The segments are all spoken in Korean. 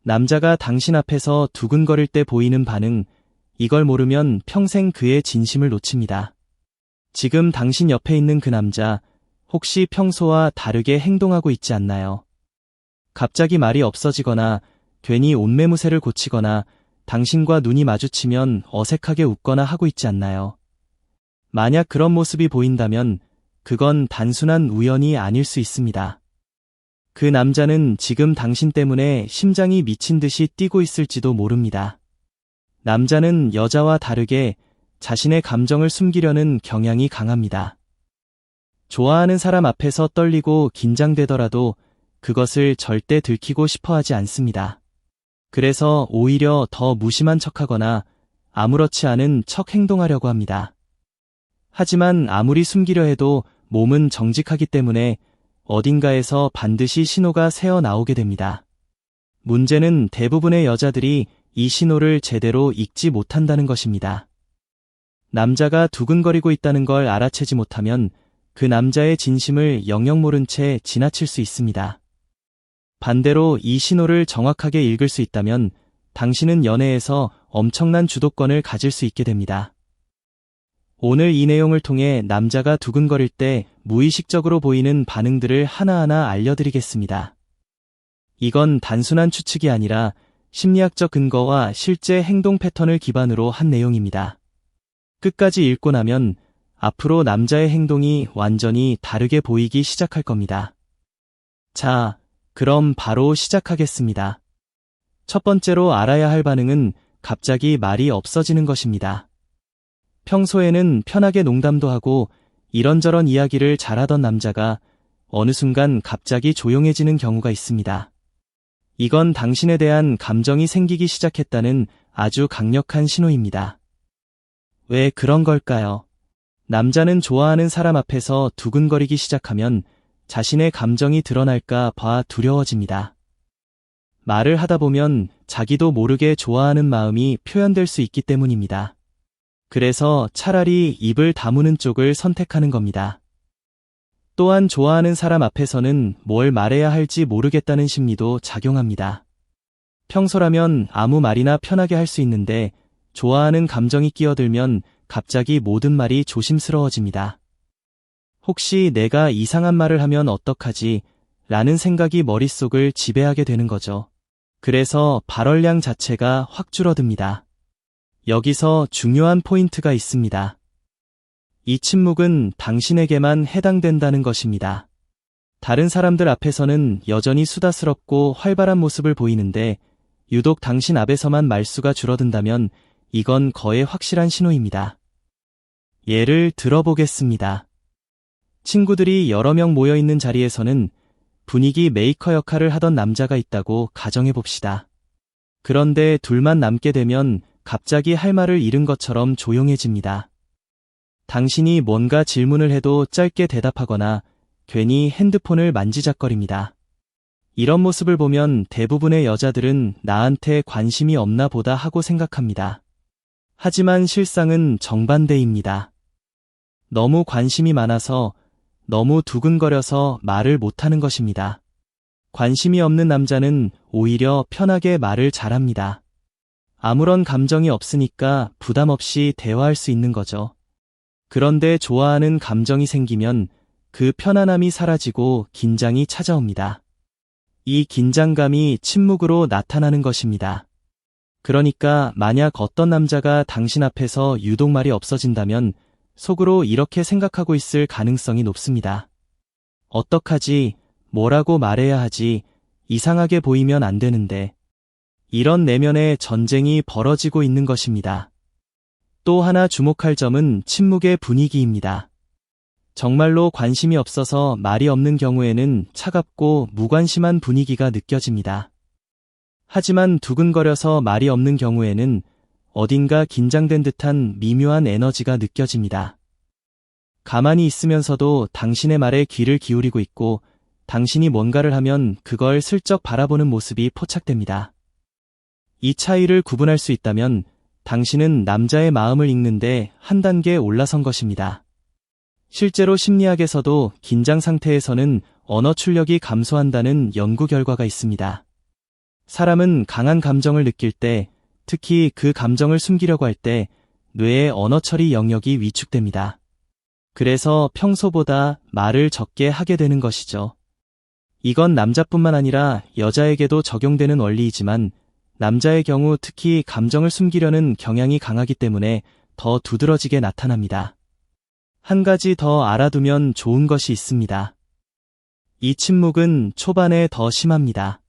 남자가 당신 앞에서 두근거릴 때 보이는 반응, 이걸 모르면 평생 그의 진심을 놓칩니다. 지금 당신 옆에 있는 그 남자, 혹시 평소와 다르게 행동하고 있지 않나요? 갑자기 말이 없어지거나, 괜히 옷매무새를 고치거나, 당신과 눈이 마주치면 어색하게 웃거나 하고 있지 않나요? 만약 그런 모습이 보인다면, 그건 단순한 우연이 아닐 수 있습니다. 그 남자는 지금 당신 때문에 심장이 미친 듯이 뛰고 있을지도 모릅니다. 남자는 여자와 다르게 자신의 감정을 숨기려는 경향이 강합니다. 좋아하는 사람 앞에서 떨리고 긴장되더라도 그것을 절대 들키고 싶어 하지 않습니다. 그래서 오히려 더 무심한 척하거나 아무렇지 않은 척 행동하려고 합니다. 하지만 아무리 숨기려 해도 몸은 정직하기 때문에 어딘가에서 반드시 신호가 새어 나오게 됩니다. 문제는 대부분의 여자들이 이 신호를 제대로 읽지 못한다는 것입니다. 남자가 두근거리고 있다는 걸 알아채지 못하면 그 남자의 진심을 영영 모른 채 지나칠 수 있습니다. 반대로 이 신호를 정확하게 읽을 수 있다면 당신은 연애에서 엄청난 주도권을 가질 수 있게 됩니다. 오늘 이 내용을 통해 남자가 두근거릴 때 무의식적으로 보이는 반응들을 하나하나 알려드리겠습니다. 이건 단순한 추측이 아니라 심리학적 근거와 실제 행동 패턴을 기반으로 한 내용입니다. 끝까지 읽고 나면 앞으로 남자의 행동이 완전히 다르게 보이기 시작할 겁니다. 자, 그럼 바로 시작하겠습니다. 첫 번째로 알아야 할 반응은 갑자기 말이 없어지는 것입니다. 평소에는 편하게 농담도 하고 이런저런 이야기를 잘하던 남자가 어느 순간 갑자기 조용해지는 경우가 있습니다. 이건 당신에 대한 감정이 생기기 시작했다는 아주 강력한 신호입니다. 왜 그런 걸까요? 남자는 좋아하는 사람 앞에서 두근거리기 시작하면 자신의 감정이 드러날까 봐 두려워집니다. 말을 하다 보면 자기도 모르게 좋아하는 마음이 표현될 수 있기 때문입니다. 그래서 차라리 입을 다무는 쪽을 선택하는 겁니다. 또한 좋아하는 사람 앞에서는 뭘 말해야 할지 모르겠다는 심리도 작용합니다. 평소라면 아무 말이나 편하게 할 수 있는데 좋아하는 감정이 끼어들면 갑자기 모든 말이 조심스러워집니다. 혹시 내가 이상한 말을 하면 어떡하지? 라는 생각이 머릿속을 지배하게 되는 거죠. 그래서 발언량 자체가 확 줄어듭니다. 여기서 중요한 포인트가 있습니다. 이 침묵은 당신에게만 해당된다는 것입니다. 다른 사람들 앞에서는 여전히 수다스럽고 활발한 모습을 보이는데 유독 당신 앞에서만 말수가 줄어든다면 이건 거의 확실한 신호입니다. 예를 들어보겠습니다. 친구들이 여러 명 모여 있는 자리에서는 분위기 메이커 역할을 하던 남자가 있다고 가정해봅시다. 그런데 둘만 남게 되면 갑자기 할 말을 잃은 것처럼 조용해집니다. 당신이 뭔가 질문을 해도 짧게 대답하거나 괜히 핸드폰을 만지작거립니다. 이런 모습을 보면 대부분의 여자들은 나한테 관심이 없나 보다 하고 생각합니다. 하지만 실상은 정반대입니다. 너무 관심이 많아서, 너무 두근거려서 말을 못하는 것입니다. 관심이 없는 남자는 오히려 편하게 말을 잘합니다. 아무런 감정이 없으니까 부담 없이 대화할 수 있는 거죠. 그런데 좋아하는 감정이 생기면 그 편안함이 사라지고 긴장이 찾아옵니다. 이 긴장감이 침묵으로 나타나는 것입니다. 그러니까 만약 어떤 남자가 당신 앞에서 유독 말이 없어진다면 속으로 이렇게 생각하고 있을 가능성이 높습니다. 어떡하지? 뭐라고 말해야 하지? 이상하게 보이면 안 되는데. 이런 내면의 전쟁이 벌어지고 있는 것입니다. 또 하나 주목할 점은 침묵의 분위기입니다. 정말로 관심이 없어서 말이 없는 경우에는 차갑고 무관심한 분위기가 느껴집니다. 하지만 두근거려서 말이 없는 경우에는 어딘가 긴장된 듯한 미묘한 에너지가 느껴집니다. 가만히 있으면서도 당신의 말에 귀를 기울이고 있고 당신이 뭔가를 하면 그걸 슬쩍 바라보는 모습이 포착됩니다. 이 차이를 구분할 수 있다면 당신은 남자의 마음을 읽는데 한 단계 올라선 것입니다. 실제로 심리학에서도 긴장 상태에서는 언어 출력이 감소한다는 연구 결과가 있습니다. 사람은 강한 감정을 느낄 때, 특히 그 감정을 숨기려고 할 때 뇌의 언어 처리 영역이 위축됩니다. 그래서 평소보다 말을 적게 하게 되는 것이죠. 이건 남자뿐만 아니라 여자에게도 적용되는 원리이지만 남자의 경우 특히 감정을 숨기려는 경향이 강하기 때문에 더 두드러지게 나타납니다. 한 가지 더 알아두면 좋은 것이 있습니다. 이 침묵은 초반에 더 심합니다.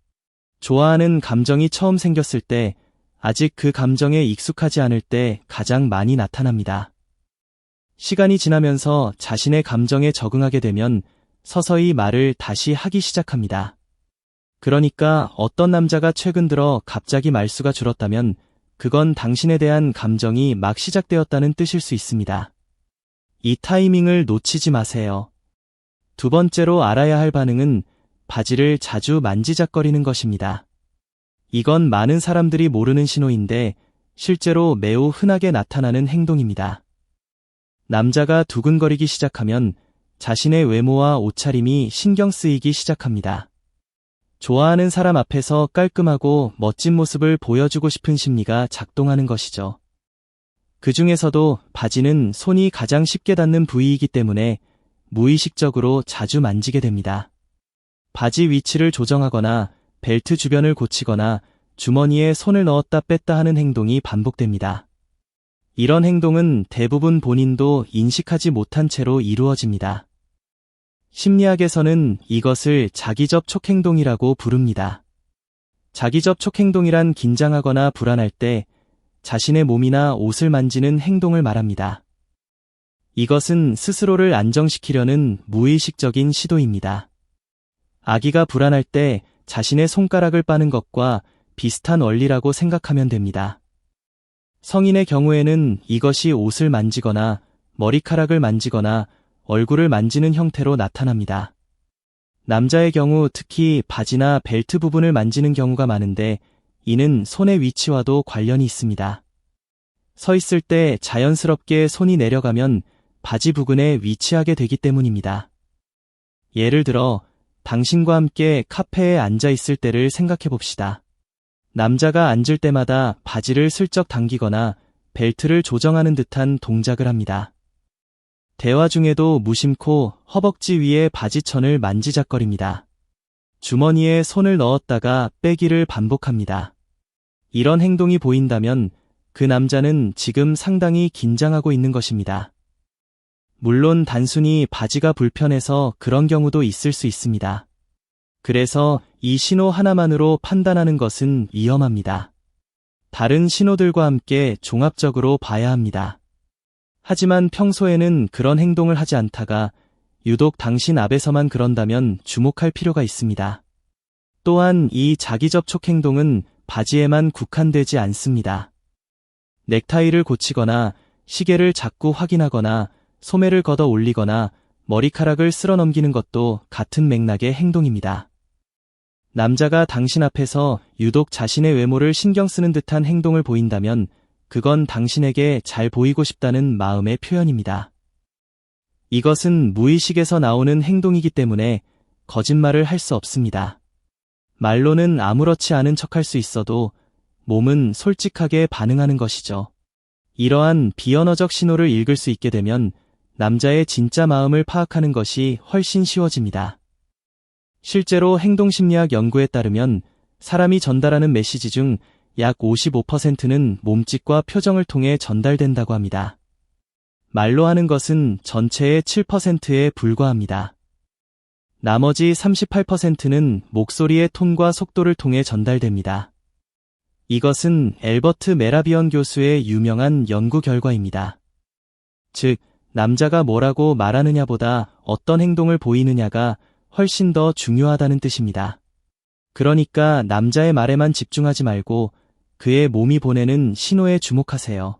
좋아하는 감정이 처음 생겼을 때, 아직 그 감정에 익숙하지 않을 때 가장 많이 나타납니다. 시간이 지나면서 자신의 감정에 적응하게 되면 서서히 말을 다시 하기 시작합니다. 그러니까 어떤 남자가 최근 들어 갑자기 말수가 줄었다면 그건 당신에 대한 감정이 막 시작되었다는 뜻일 수 있습니다. 이 타이밍을 놓치지 마세요. 두 번째로 알아야 할 반응은 바지를 자주 만지작거리는 것입니다. 이건 많은 사람들이 모르는 신호인데 실제로 매우 흔하게 나타나는 행동입니다. 남자가 두근거리기 시작하면 자신의 외모와 옷차림이 신경 쓰이기 시작합니다. 좋아하는 사람 앞에서 깔끔하고 멋진 모습을 보여주고 싶은 심리가 작동하는 것이죠. 그 중에서도 바지는 손이 가장 쉽게 닿는 부위이기 때문에 무의식적으로 자주 만지게 됩니다. 바지 위치를 조정하거나 벨트 주변을 고치거나 주머니에 손을 넣었다 뺐다 하는 행동이 반복됩니다. 이런 행동은 대부분 본인도 인식하지 못한 채로 이루어집니다. 심리학에서는 이것을 자기접촉 행동이라고 부릅니다. 자기접촉 행동이란 긴장하거나 불안할 때 자신의 몸이나 옷을 만지는 행동을 말합니다. 이것은 스스로를 안정시키려는 무의식적인 시도입니다. 아기가 불안할 때 자신의 손가락을 빠는 것과 비슷한 원리라고 생각하면 됩니다. 성인의 경우에는 이것이 옷을 만지거나 머리카락을 만지거나 얼굴을 만지는 형태로 나타납니다. 남자의 경우 특히 바지나 벨트 부분을 만지는 경우가 많은데 이는 손의 위치와도 관련이 있습니다. 서 있을 때 자연스럽게 손이 내려가면 바지 부근에 위치하게 되기 때문입니다. 예를 들어 당신과 함께 카페에 앉아 있을 때를 생각해 봅시다. 남자가 앉을 때마다 바지를 슬쩍 당기거나 벨트를 조정하는 듯한 동작을 합니다. 대화 중에도 무심코 허벅지 위에 바지천을 만지작거립니다. 주머니에 손을 넣었다가 빼기를 반복합니다. 이런 행동이 보인다면 그 남자는 지금 상당히 긴장하고 있는 것입니다. 물론 단순히 바지가 불편해서 그런 경우도 있을 수 있습니다. 그래서 이 신호 하나만으로 판단하는 것은 위험합니다. 다른 신호들과 함께 종합적으로 봐야 합니다. 하지만 평소에는 그런 행동을 하지 않다가 유독 당신 앞에서만 그런다면 주목할 필요가 있습니다. 또한 이 자기접촉 행동은 바지에만 국한되지 않습니다. 넥타이를 고치거나 시계를 자꾸 확인하거나 소매를 걷어 올리거나 머리카락을 쓸어 넘기는 것도 같은 맥락의 행동입니다. 남자가 당신 앞에서 유독 자신의 외모를 신경 쓰는 듯한 행동을 보인다면 그건 당신에게 잘 보이고 싶다는 마음의 표현입니다. 이것은 무의식에서 나오는 행동이기 때문에 거짓말을 할 수 없습니다. 말로는 아무렇지 않은 척할 수 있어도 몸은 솔직하게 반응하는 것이죠. 이러한 비언어적 신호를 읽을 수 있게 되면 남자의 진짜 마음을 파악하는 것이 훨씬 쉬워집니다. 실제로 행동심리학 연구에 따르면 사람이 전달하는 메시지 중 약 55%는 몸짓과 표정을 통해 전달된다고 합니다. 말로 하는 것은 전체의 7%에 불과합니다. 나머지 38%는 목소리의 톤과 속도를 통해 전달됩니다. 이것은 엘버트 메라비언 교수의 유명한 연구 결과입니다. 즉, 남자가 뭐라고 말하느냐보다 어떤 행동을 보이느냐가 훨씬 더 중요하다는 뜻입니다. 그러니까 남자의 말에만 집중하지 말고 그의 몸이 보내는 신호에 주목하세요.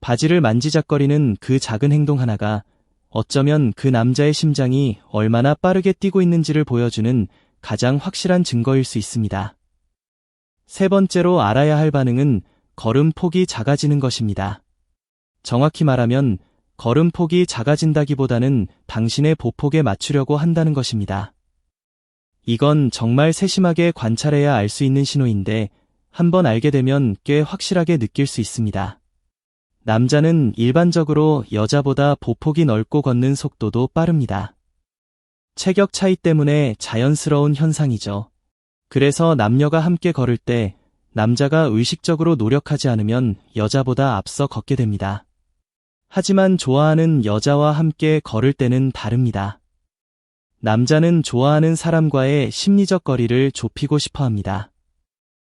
바지를 만지작거리는 그 작은 행동 하나가 어쩌면 그 남자의 심장이 얼마나 빠르게 뛰고 있는지를 보여주는 가장 확실한 증거일 수 있습니다. 세 번째로 알아야 할 반응은 걸음폭이 작아지는 것입니다. 정확히 말하면 걸음폭이 작아진다기보다는 당신의 보폭에 맞추려고 한다는 것입니다. 이건 정말 세심하게 관찰해야 알 수 있는 신호인데 한번 알게 되면 꽤 확실하게 느낄 수 있습니다. 남자는 일반적으로 여자보다 보폭이 넓고 걷는 속도도 빠릅니다. 체격 차이 때문에 자연스러운 현상이죠. 그래서 남녀가 함께 걸을 때 남자가 의식적으로 노력하지 않으면 여자보다 앞서 걷게 됩니다. 하지만 좋아하는 여자와 함께 걸을 때는 다릅니다. 남자는 좋아하는 사람과의 심리적 거리를 좁히고 싶어 합니다.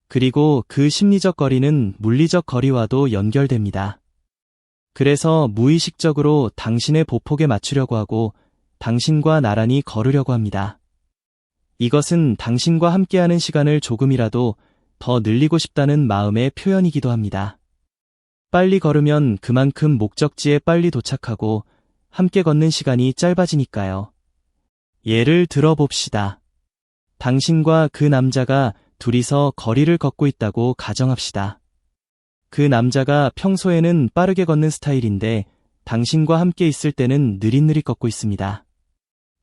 그리고 그 심리적 거리는 물리적 거리와도 연결됩니다. 그래서 무의식적으로 당신의 보폭에 맞추려고 하고 당신과 나란히 걸으려고 합니다. 이것은 당신과 함께하는 시간을 조금이라도 더 늘리고 싶다는 마음의 표현이기도 합니다. 빨리 걸으면 그만큼 목적지에 빨리 도착하고 함께 걷는 시간이 짧아지니까요. 예를 들어 봅시다. 당신과 그 남자가 둘이서 거리를 걷고 있다고 가정합시다. 그 남자가 평소에는 빠르게 걷는 스타일인데 당신과 함께 있을 때는 느릿느릿 걷고 있습니다.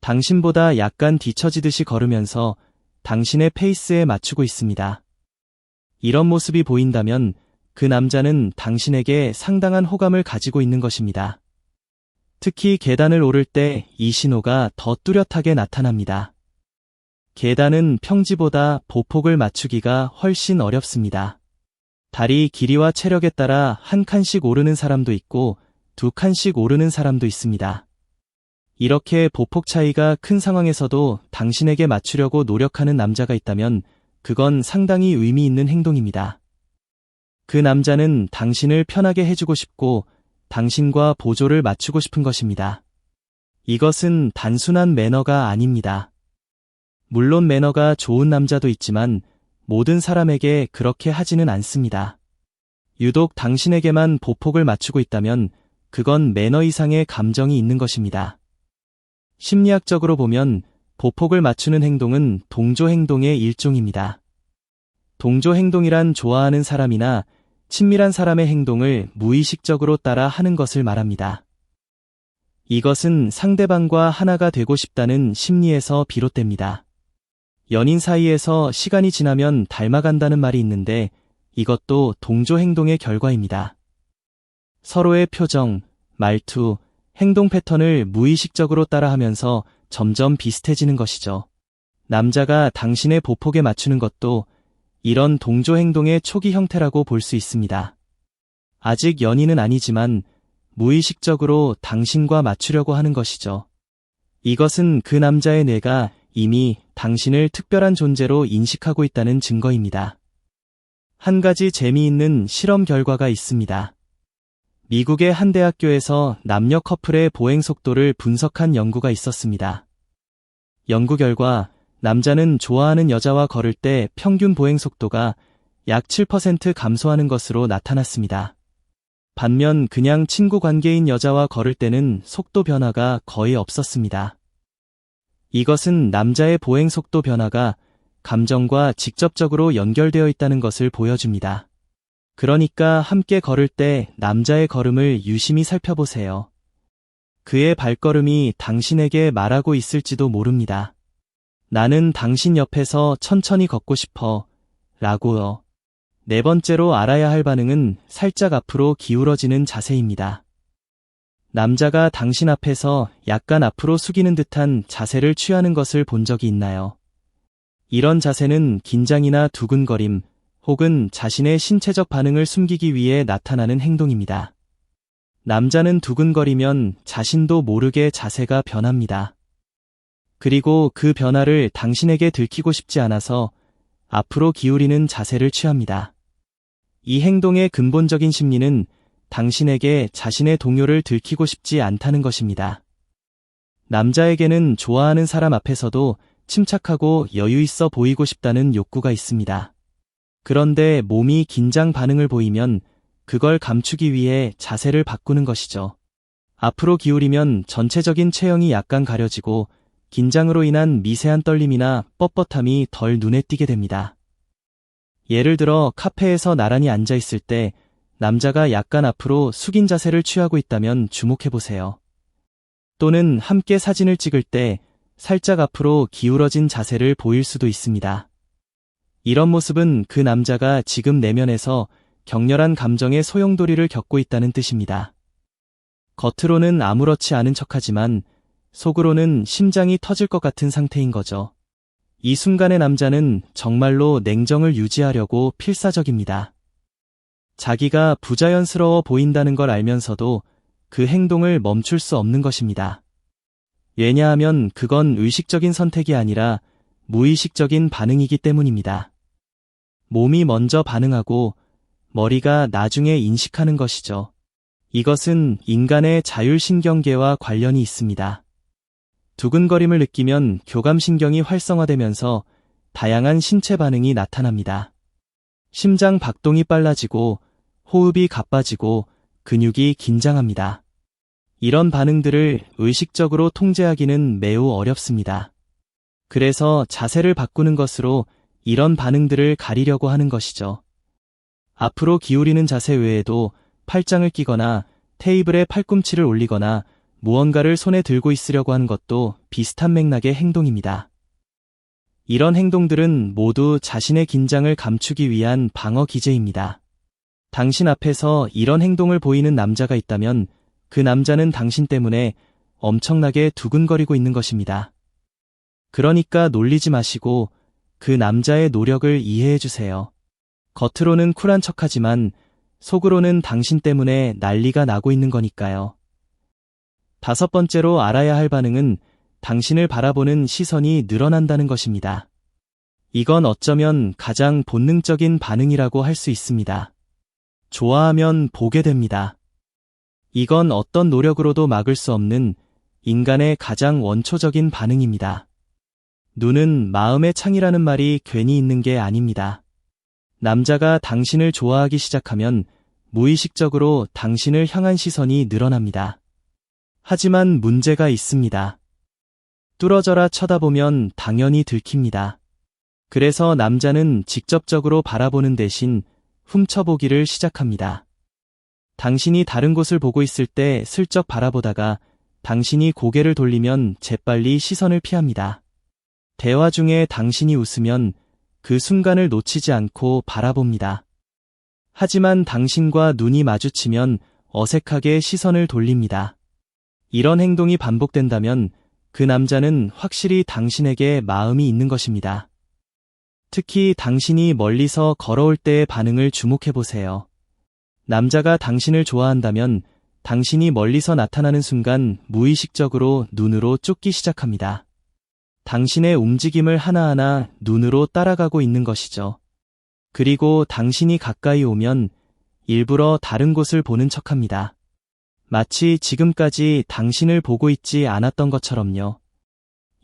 당신보다 약간 뒤처지듯이 걸으면서 당신의 페이스에 맞추고 있습니다. 이런 모습이 보인다면 그 남자는 당신에게 상당한 호감을 가지고 있는 것입니다. 특히 계단을 오를 때 이 신호가 더 뚜렷하게 나타납니다. 계단은 평지보다 보폭을 맞추기가 훨씬 어렵습니다. 다리 길이와 체력에 따라 한 칸씩 오르는 사람도 있고 두 칸씩 오르는 사람도 있습니다. 이렇게 보폭 차이가 큰 상황에서도 당신에게 맞추려고 노력하는 남자가 있다면 그건 상당히 의미 있는 행동입니다. 그 남자는 당신을 편하게 해주고 싶고 당신과 보조를 맞추고 싶은 것입니다. 이것은 단순한 매너가 아닙니다. 물론 매너가 좋은 남자도 있지만 모든 사람에게 그렇게 하지는 않습니다. 유독 당신에게만 보폭을 맞추고 있다면 그건 매너 이상의 감정이 있는 것입니다. 심리학적으로 보면 보폭을 맞추는 행동은 동조 행동의 일종입니다. 동조 행동이란 좋아하는 사람이나 친밀한 사람의 행동을 무의식적으로 따라 하는 것을 말합니다. 이것은 상대방과 하나가 되고 싶다는 심리에서 비롯됩니다. 연인 사이에서 시간이 지나면 닮아간다는 말이 있는데 이것도 동조 행동의 결과입니다. 서로의 표정, 말투, 행동 패턴을 무의식적으로 따라하면서 점점 비슷해지는 것이죠. 남자가 당신의 보폭에 맞추는 것도 이런 동조 행동의 초기 형태라고 볼 수 있습니다. 아직 연인은 아니지만 무의식적으로 당신과 맞추려고 하는 것이죠. 이것은 그 남자의 뇌가 이미 당신을 특별한 존재로 인식하고 있다는 증거입니다. 한 가지 재미있는 실험 결과가 있습니다. 미국의 한 대학교에서 남녀 커플의 보행 속도를 분석한 연구가 있었습니다. 연구 결과 남자는 좋아하는 여자와 걸을 때 평균 보행 속도가 약 7% 감소하는 것으로 나타났습니다. 반면 그냥 친구 관계인 여자와 걸을 때는 속도 변화가 거의 없었습니다. 이것은 남자의 보행 속도 변화가 감정과 직접적으로 연결되어 있다는 것을 보여줍니다. 그러니까 함께 걸을 때 남자의 걸음을 유심히 살펴보세요. 그의 발걸음이 당신에게 말하고 있을지도 모릅니다. 나는 당신 옆에서 천천히 걷고 싶어 라고요. 네 번째로 알아야 할 반응은 살짝 앞으로 기울어지는 자세입니다. 남자가 당신 앞에서 약간 앞으로 숙이는 듯한 자세를 취하는 것을 본 적이 있나요? 이런 자세는 긴장이나 두근거림 혹은 자신의 신체적 반응을 숨기기 위해 나타나는 행동입니다. 남자는 두근거리면 자신도 모르게 자세가 변합니다. 그리고 그 변화를 당신에게 들키고 싶지 않아서 앞으로 기울이는 자세를 취합니다. 이 행동의 근본적인 심리는 당신에게 자신의 동요를 들키고 싶지 않다는 것입니다. 남자에게는 좋아하는 사람 앞에서도 침착하고 여유 있어 보이고 싶다는 욕구가 있습니다. 그런데 몸이 긴장 반응을 보이면 그걸 감추기 위해 자세를 바꾸는 것이죠. 앞으로 기울이면 전체적인 체형이 약간 가려지고 긴장으로 인한 미세한 떨림이나 뻣뻣함이 덜 눈에 띄게 됩니다. 예를 들어 카페에서 나란히 앉아 있을 때 남자가 약간 앞으로 숙인 자세를 취하고 있다면 주목해보세요. 또는 함께 사진을 찍을 때 살짝 앞으로 기울어진 자세를 보일 수도 있습니다. 이런 모습은 그 남자가 지금 내면에서 격렬한 감정의 소용돌이를 겪고 있다는 뜻입니다. 겉으로는 아무렇지 않은 척하지만 속으로는 심장이 터질 것 같은 상태인 거죠. 이 순간의 남자는 정말로 냉정을 유지하려고 필사적입니다. 자기가 부자연스러워 보인다는 걸 알면서도 그 행동을 멈출 수 없는 것입니다. 왜냐하면 그건 의식적인 선택이 아니라 무의식적인 반응이기 때문입니다. 몸이 먼저 반응하고 머리가 나중에 인식하는 것이죠. 이것은 인간의 자율신경계와 관련이 있습니다. 두근거림을 느끼면 교감신경이 활성화되면서 다양한 신체 반응이 나타납니다. 심장 박동이 빨라지고 호흡이 가빠지고 근육이 긴장합니다. 이런 반응들을 의식적으로 통제하기는 매우 어렵습니다. 그래서 자세를 바꾸는 것으로 이런 반응들을 가리려고 하는 것이죠. 앞으로 기울이는 자세 외에도 팔짱을 끼거나 테이블에 팔꿈치를 올리거나 무언가를 손에 들고 있으려고 하는 것도 비슷한 맥락의 행동입니다. 이런 행동들은 모두 자신의 긴장을 감추기 위한 방어 기제입니다. 당신 앞에서 이런 행동을 보이는 남자가 있다면 그 남자는 당신 때문에 엄청나게 두근거리고 있는 것입니다. 그러니까 놀리지 마시고 그 남자의 노력을 이해해 주세요. 겉으로는 쿨한 척하지만 속으로는 당신 때문에 난리가 나고 있는 거니까요. 5번째로 알아야 할 반응은 당신을 바라보는 시선이 늘어난다는 것입니다. 이건 어쩌면 가장 본능적인 반응이라고 할 수 있습니다. 좋아하면 보게 됩니다. 이건 어떤 노력으로도 막을 수 없는 인간의 가장 원초적인 반응입니다. 눈은 마음의 창이라는 말이 괜히 있는 게 아닙니다. 남자가 당신을 좋아하기 시작하면 무의식적으로 당신을 향한 시선이 늘어납니다. 하지만 문제가 있습니다. 뚫어져라 쳐다보면 당연히 들킵니다. 그래서 남자는 직접적으로 바라보는 대신 훔쳐보기를 시작합니다. 당신이 다른 곳을 보고 있을 때 슬쩍 바라보다가 당신이 고개를 돌리면 재빨리 시선을 피합니다. 대화 중에 당신이 웃으면 그 순간을 놓치지 않고 바라봅니다. 하지만 당신과 눈이 마주치면 어색하게 시선을 돌립니다. 이런 행동이 반복된다면 그 남자는 확실히 당신에게 마음이 있는 것입니다. 특히 당신이 멀리서 걸어올 때의 반응을 주목해보세요. 남자가 당신을 좋아한다면 당신이 멀리서 나타나는 순간 무의식적으로 눈으로 쫓기 시작합니다. 당신의 움직임을 하나하나 눈으로 따라가고 있는 것이죠. 그리고 당신이 가까이 오면 일부러 다른 곳을 보는 척합니다. 마치 지금까지 당신을 보고 있지 않았던 것처럼요.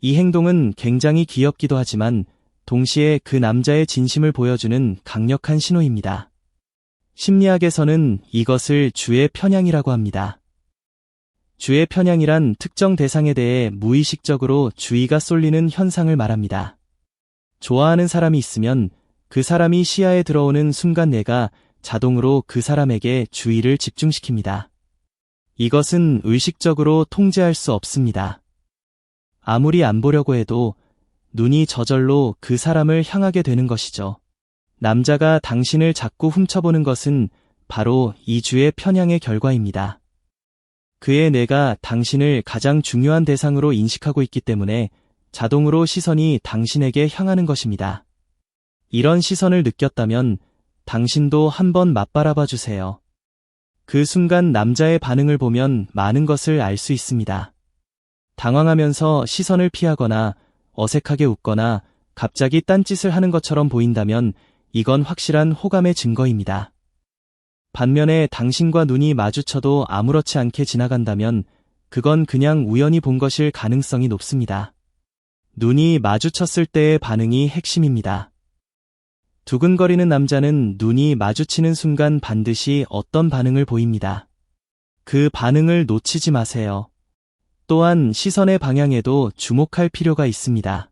이 행동은 굉장히 귀엽기도 하지만 동시에 그 남자의 진심을 보여주는 강력한 신호입니다. 심리학에서는 이것을 주의 편향이라고 합니다. 주의 편향이란 특정 대상에 대해 무의식적으로 주의가 쏠리는 현상을 말합니다. 좋아하는 사람이 있으면 그 사람이 시야에 들어오는 순간 뇌가 자동으로 그 사람에게 주의를 집중시킵니다. 이것은 의식적으로 통제할 수 없습니다. 아무리 안 보려고 해도 눈이 저절로 그 사람을 향하게 되는 것이죠. 남자가 당신을 자꾸 훔쳐보는 것은 바로 이 주의 편향의 결과입니다. 그의 뇌가 당신을 가장 중요한 대상으로 인식하고 있기 때문에 자동으로 시선이 당신에게 향하는 것입니다. 이런 시선을 느꼈다면 당신도 한번 맞바라봐 주세요. 그 순간 남자의 반응을 보면 많은 것을 알 수 있습니다. 당황하면서 시선을 피하거나 어색하게 웃거나 갑자기 딴짓을 하는 것처럼 보인다면 이건 확실한 호감의 증거입니다. 반면에 당신과 눈이 마주쳐도 아무렇지 않게 지나간다면 그건 그냥 우연히 본 것일 가능성이 높습니다. 눈이 마주쳤을 때의 반응이 핵심입니다. 두근거리는 남자는 눈이 마주치는 순간 반드시 어떤 반응을 보입니다. 그 반응을 놓치지 마세요. 또한 시선의 방향에도 주목할 필요가 있습니다.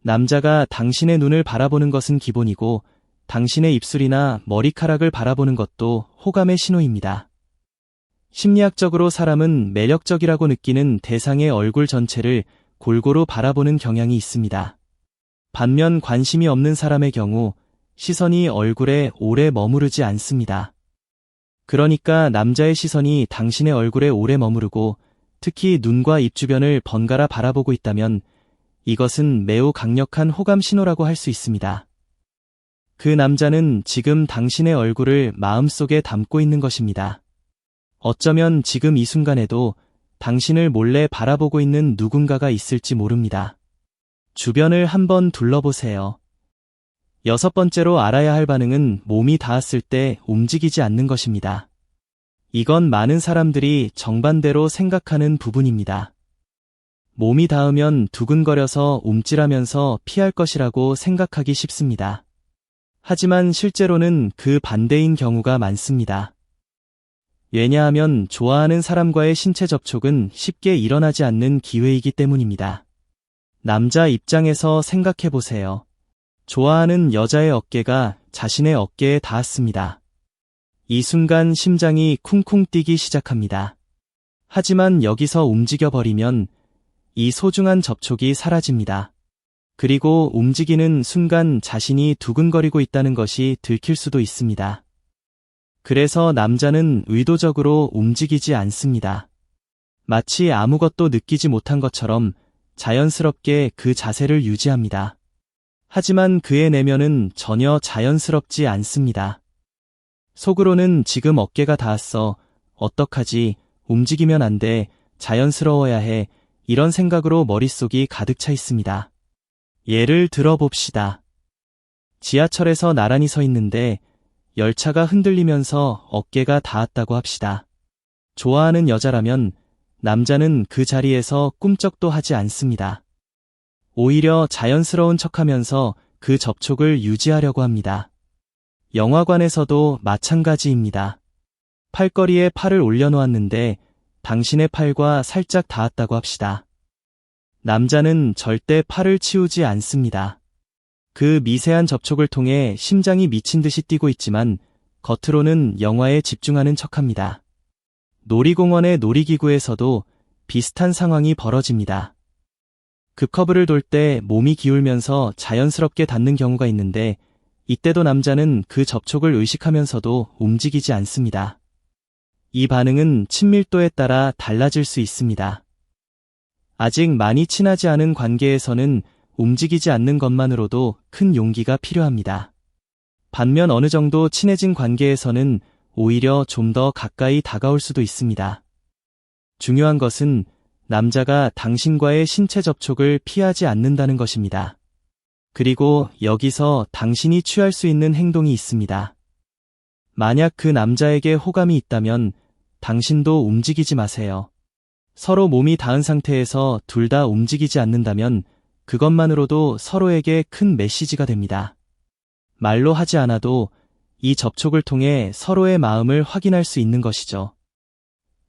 남자가 당신의 눈을 바라보는 것은 기본이고 당신의 입술이나 머리카락을 바라보는 것도 호감의 신호입니다. 심리학적으로 사람은 매력적이라고 느끼는 대상의 얼굴 전체를 골고루 바라보는 경향이 있습니다. 반면 관심이 없는 사람의 경우 시선이 얼굴에 오래 머무르지 않습니다. 그러니까 남자의 시선이 당신의 얼굴에 오래 머무르고 특히 눈과 입 주변을 번갈아 바라보고 있다면 이것은 매우 강력한 호감 신호라고 할 수 있습니다. 그 남자는 지금 당신의 얼굴을 마음속에 담고 있는 것입니다. 어쩌면 지금 이 순간에도 당신을 몰래 바라보고 있는 누군가가 있을지 모릅니다. 주변을 한번 둘러보세요. 6번째로 알아야 할 반응은 몸이 닿았을 때 움직이지 않는 것입니다. 이건 많은 사람들이 정반대로 생각하는 부분입니다. 몸이 닿으면 두근거려서 움찔하면서 피할 것이라고 생각하기 쉽습니다. 하지만 실제로는 그 반대인 경우가 많습니다. 왜냐하면 좋아하는 사람과의 신체 접촉은 쉽게 일어나지 않는 기회이기 때문입니다. 남자 입장에서 생각해 보세요. 좋아하는 여자의 어깨가 자신의 어깨에 닿았습니다. 이 순간 심장이 쿵쿵 뛰기 시작합니다. 하지만 여기서 움직여버리면 이 소중한 접촉이 사라집니다. 그리고 움직이는 순간 자신이 두근거리고 있다는 것이 들킬 수도 있습니다. 그래서 남자는 의도적으로 움직이지 않습니다. 마치 아무것도 느끼지 못한 것처럼 자연스럽게 그 자세를 유지합니다. 하지만 그의 내면은 전혀 자연스럽지 않습니다. 속으로는 지금 어깨가 닿았어. 어떡하지? 움직이면 안 돼. 자연스러워야 해. 이런 생각으로 머릿속이 가득 차 있습니다. 예를 들어 봅시다. 지하철에서 나란히 서 있는데 열차가 흔들리면서 어깨가 닿았다고 합시다. 좋아하는 여자라면 남자는 그 자리에서 꿈쩍도 하지 않습니다. 오히려 자연스러운 척하면서 그 접촉을 유지하려고 합니다. 영화관에서도 마찬가지입니다. 팔걸이에 팔을 올려놓았는데 당신의 팔과 살짝 닿았다고 합시다. 남자는 절대 팔을 치우지 않습니다. 그 미세한 접촉을 통해 심장이 미친 듯이 뛰고 있지만 겉으로는 영화에 집중하는 척합니다. 놀이공원의 놀이기구에서도 비슷한 상황이 벌어집니다. 급커브를 돌 때 몸이 기울면서 자연스럽게 닿는 경우가 있는데 이때도 남자는 그 접촉을 의식하면서도 움직이지 않습니다. 이 반응은 친밀도에 따라 달라질 수 있습니다. 아직 많이 친하지 않은 관계에서는 움직이지 않는 것만으로도 큰 용기가 필요합니다. 반면 어느 정도 친해진 관계에서는 오히려 좀 더 가까이 다가올 수도 있습니다. 중요한 것은 남자가 당신과의 신체 접촉을 피하지 않는다는 것입니다. 그리고 여기서 당신이 취할 수 있는 행동이 있습니다. 만약 그 남자에게 호감이 있다면 당신도 움직이지 마세요. 서로 몸이 닿은 상태에서 둘 다 움직이지 않는다면 그것만으로도 서로에게 큰 메시지가 됩니다. 말로 하지 않아도 이 접촉을 통해 서로의 마음을 확인할 수 있는 것이죠.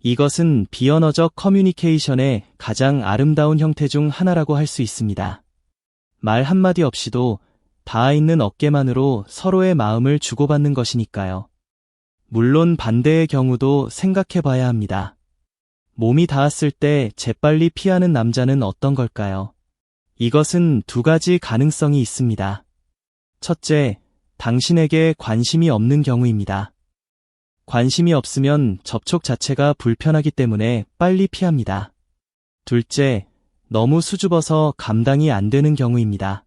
이것은 비언어적 커뮤니케이션의 가장 아름다운 형태 중 하나라고 할 수 있습니다. 말 한마디 없이도 닿아 있는 어깨만으로 서로의 마음을 주고받는 것이니까요. 물론 반대의 경우도 생각해 봐야 합니다. 몸이 닿았을 때 재빨리 피하는 남자는 어떤 걸까요? 이것은 두 가지 가능성이 있습니다. 첫째, 당신에게 관심이 없는 경우입니다. 관심이 없으면 접촉 자체가 불편하기 때문에 빨리 피합니다. 둘째, 너무 수줍어서 감당이 안 되는 경우입니다.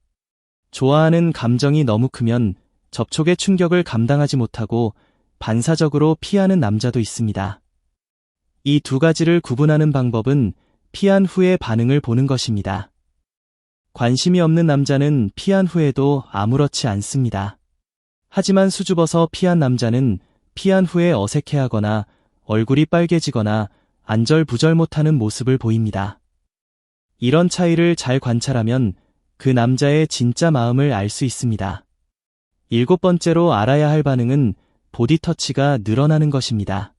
좋아하는 감정이 너무 크면 접촉의 충격을 감당하지 못하고 반사적으로 피하는 남자도 있습니다. 이 두 가지를 구분하는 방법은 피한 후의 반응을 보는 것입니다. 관심이 없는 남자는 피한 후에도 아무렇지 않습니다. 하지만 수줍어서 피한 남자는 피한 후에 어색해하거나 얼굴이 빨개지거나 안절부절 못하는 모습을 보입니다. 이런 차이를 잘 관찰하면 그 남자의 진짜 마음을 알 수 있습니다. 7번째로 알아야 할 반응은 보디터치가 늘어나는 것입니다.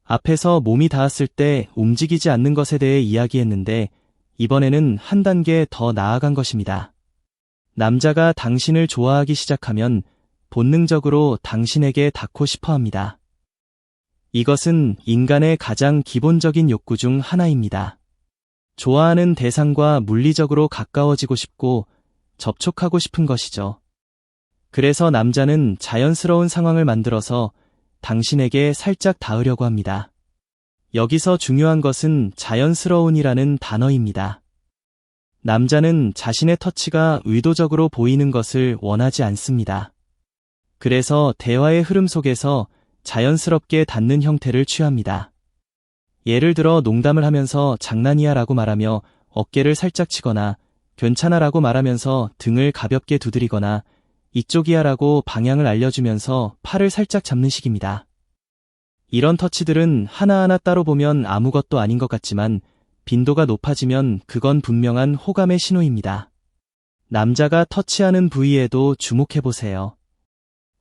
앞에서 몸이 닿았을 때 움직이지 않는 것에 대해 이야기했는데 이번에는 한 단계 더 나아간 것입니다. 남자가 당신을 좋아하기 시작하면 본능적으로 당신에게 닿고 싶어 합니다. 이것은 인간의 가장 기본적인 욕구 중 하나입니다. 좋아하는 대상과 물리적으로 가까워지고 싶고 접촉하고 싶은 것이죠. 그래서 남자는 자연스러운 상황을 만들어서 당신에게 살짝 닿으려고 합니다. 여기서 중요한 것은 자연스러운이라는 단어입니다. 남자는 자신의 터치가 의도적으로 보이는 것을 원하지 않습니다. 그래서 대화의 흐름 속에서 자연스럽게 닿는 형태를 취합니다. 예를 들어 농담을 하면서 장난이야 라고 말하며 어깨를 살짝 치거나 괜찮아 라고 말하면서 등을 가볍게 두드리거나 이쪽이야 라고 방향을 알려주면서 팔을 살짝 잡는 식입니다. 이런 터치들은 하나하나 따로 보면 아무것도 아닌 것 같지만 빈도가 높아지면 그건 분명한 호감의 신호입니다. 남자가 터치하는 부위에도 주목해보세요.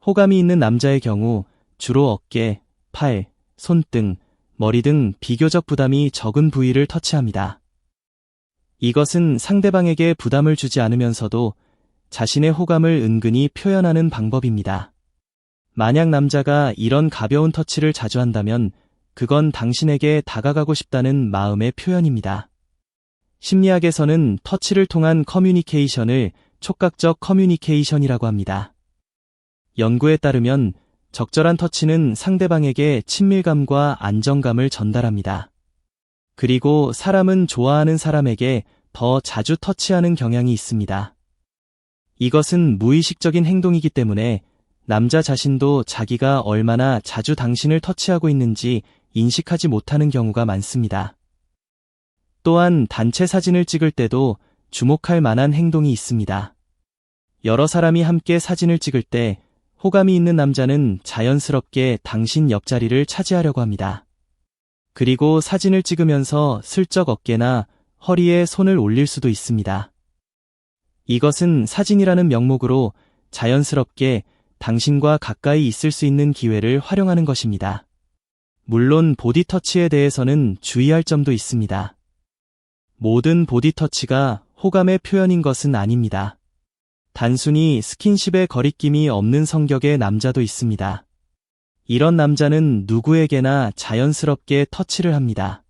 호감이 있는 남자의 경우 주로 어깨, 팔, 손등, 머리 등 비교적 부담이 적은 부위를 터치합니다. 이것은 상대방에게 부담을 주지 않으면서도 자신의 호감을 은근히 표현하는 방법입니다. 만약 남자가 이런 가벼운 터치를 자주 한다면 그건 당신에게 다가가고 싶다는 마음의 표현입니다. 심리학에서는 터치를 통한 커뮤니케이션을 촉각적 커뮤니케이션이라고 합니다. 연구에 따르면 적절한 터치는 상대방에게 친밀감과 안정감을 전달합니다. 그리고 사람은 좋아하는 사람에게 더 자주 터치하는 경향이 있습니다. 이것은 무의식적인 행동이기 때문에 남자 자신도 자기가 얼마나 자주 당신을 터치하고 있는지 인식하지 못하는 경우가 많습니다. 또한 단체 사진을 찍을 때도 주목할 만한 행동이 있습니다. 여러 사람이 함께 사진을 찍을 때 호감이 있는 남자는 자연스럽게 당신 옆자리를 차지하려고 합니다. 그리고 사진을 찍으면서 슬쩍 어깨나 허리에 손을 올릴 수도 있습니다. 이것은 사진이라는 명목으로 자연스럽게 당신과 가까이 있을 수 있는 기회를 활용하는 것입니다. 물론 보디터치에 대해서는 주의할 점도 있습니다. 모든 보디터치가 호감의 표현인 것은 아닙니다. 단순히 스킨십의 거리낌이 없는 성격의 남자도 있습니다. 이런 남자는 누구에게나 자연스럽게 터치를 합니다.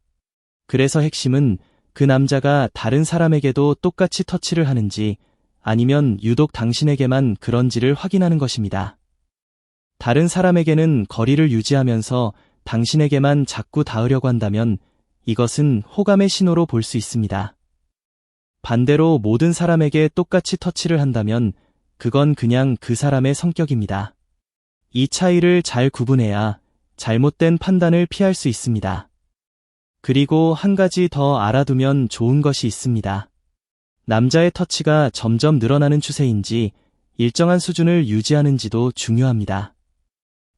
그래서 핵심은 그 남자가 다른 사람에게도 똑같이 터치를 하는지 아니면 유독 당신에게만 그런지를 확인하는 것입니다. 다른 사람에게는 거리를 유지하면서 당신에게만 자꾸 닿으려고 한다면 이것은 호감의 신호로 볼 수 있습니다. 반대로 모든 사람에게 똑같이 터치를 한다면 그건 그냥 그 사람의 성격입니다. 이 차이를 잘 구분해야 잘못된 판단을 피할 수 있습니다. 그리고 한 가지 더 알아두면 좋은 것이 있습니다. 남자의 터치가 점점 늘어나는 추세인지 일정한 수준을 유지하는지도 중요합니다.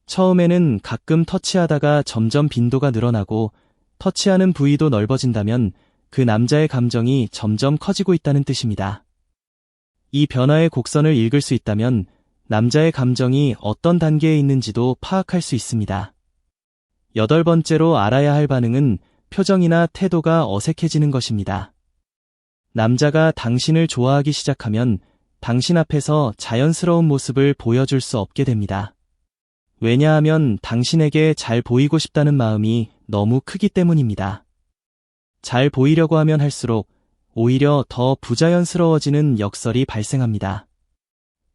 처음에는 가끔 터치하다가 점점 빈도가 늘어나고 터치하는 부위도 넓어진다면 그 남자의 감정이 점점 커지고 있다는 뜻입니다. 이 변화의 곡선을 읽을 수 있다면 남자의 감정이 어떤 단계에 있는지도 파악할 수 있습니다. 8번째로 알아야 할 반응은 표정이나 태도가 어색해지는 것입니다. 남자가 당신을 좋아하기 시작하면 당신 앞에서 자연스러운 모습을 보여줄 수 없게 됩니다. 왜냐하면 당신에게 잘 보이고 싶다는 마음이 너무 크기 때문입니다. 잘 보이려고 하면 할수록 오히려 더 부자연스러워지는 역설이 발생합니다.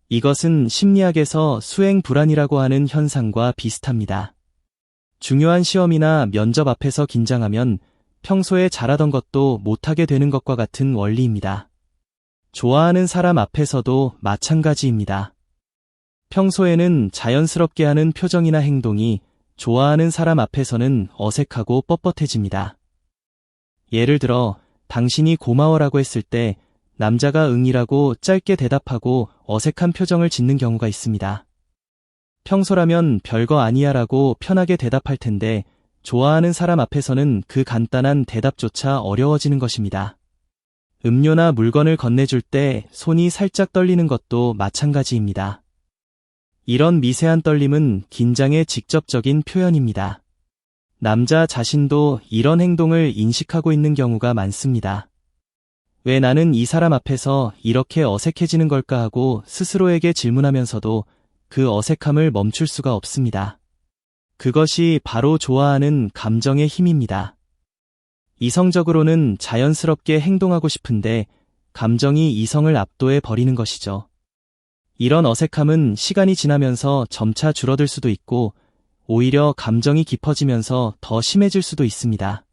이것은 심리학에서 수행 불안이라고 하는 현상과 비슷합니다. 중요한 시험이나 면접 앞에서 긴장하면 평소에 잘하던 것도 못하게 되는 것과 같은 원리입니다. 좋아하는 사람 앞에서도 마찬가지입니다. 평소에는 자연스럽게 하는 표정이나 행동이 좋아하는 사람 앞에서는 어색하고 뻣뻣해집니다. 예를 들어 당신이 고마워라고 했을 때 남자가 응이라고 짧게 대답하고 어색한 표정을 짓는 경우가 있습니다. 평소라면 별거 아니야 라고 편하게 대답할 텐데 좋아하는 사람 앞에서는 그 간단한 대답조차 어려워지는 것입니다. 음료나 물건을 건네줄 때 손이 살짝 떨리는 것도 마찬가지입니다. 이런 미세한 떨림은 긴장의 직접적인 표현입니다. 남자 자신도 이런 행동을 인식하고 있는 경우가 많습니다. 왜 나는 이 사람 앞에서 이렇게 어색해지는 걸까 하고 스스로에게 질문하면서도 그 어색함을 멈출 수가 없습니다. 그것이 바로 좋아하는 감정의 힘입니다. 이성적으로는 자연스럽게 행동하고 싶은데 감정이 이성을 압도해 버리는 것이죠. 이런 어색함은 시간이 지나면서 점차 줄어들 수도 있고 오히려 감정이 깊어지면서 더 심해질 수도 있습니다.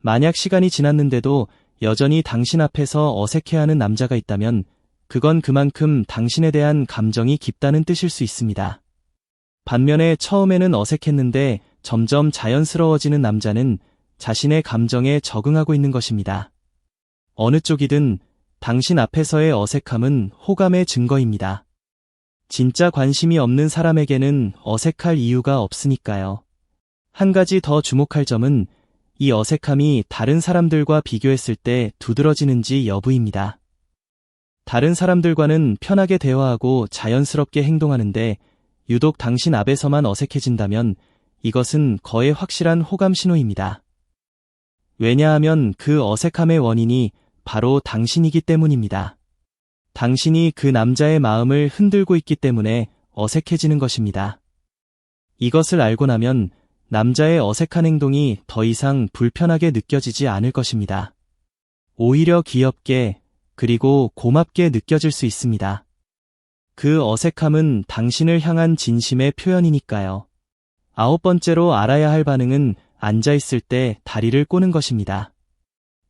만약 시간이 지났는데도 여전히 당신 앞에서 어색해하는 남자가 있다면 그건 그만큼 당신에 대한 감정이 깊다는 뜻일 수 있습니다. 반면에 처음에는 어색했는데 점점 자연스러워지는 남자는 자신의 감정에 적응하고 있는 것입니다. 어느 쪽이든 당신 앞에서의 어색함은 호감의 증거입니다. 진짜 관심이 없는 사람에게는 어색할 이유가 없으니까요. 한 가지 더 주목할 점은 이 어색함이 다른 사람들과 비교했을 때 두드러지는지 여부입니다. 다른 사람들과는 편하게 대화하고 자연스럽게 행동하는데 유독 당신 앞에서만 어색해진다면 이것은 거의 확실한 호감 신호입니다. 왜냐하면 그 어색함의 원인이 바로 당신이기 때문입니다. 당신이 그 남자의 마음을 흔들고 있기 때문에 어색해지는 것입니다. 이것을 알고 나면 남자의 어색한 행동이 더 이상 불편하게 느껴지지 않을 것입니다. 오히려 귀엽게 그리고 고맙게 느껴질 수 있습니다. 그 어색함은 당신을 향한 진심의 표현이니까요. 9번째로 알아야 할 반응은 앉아있을 때 다리를 꼬는 것입니다.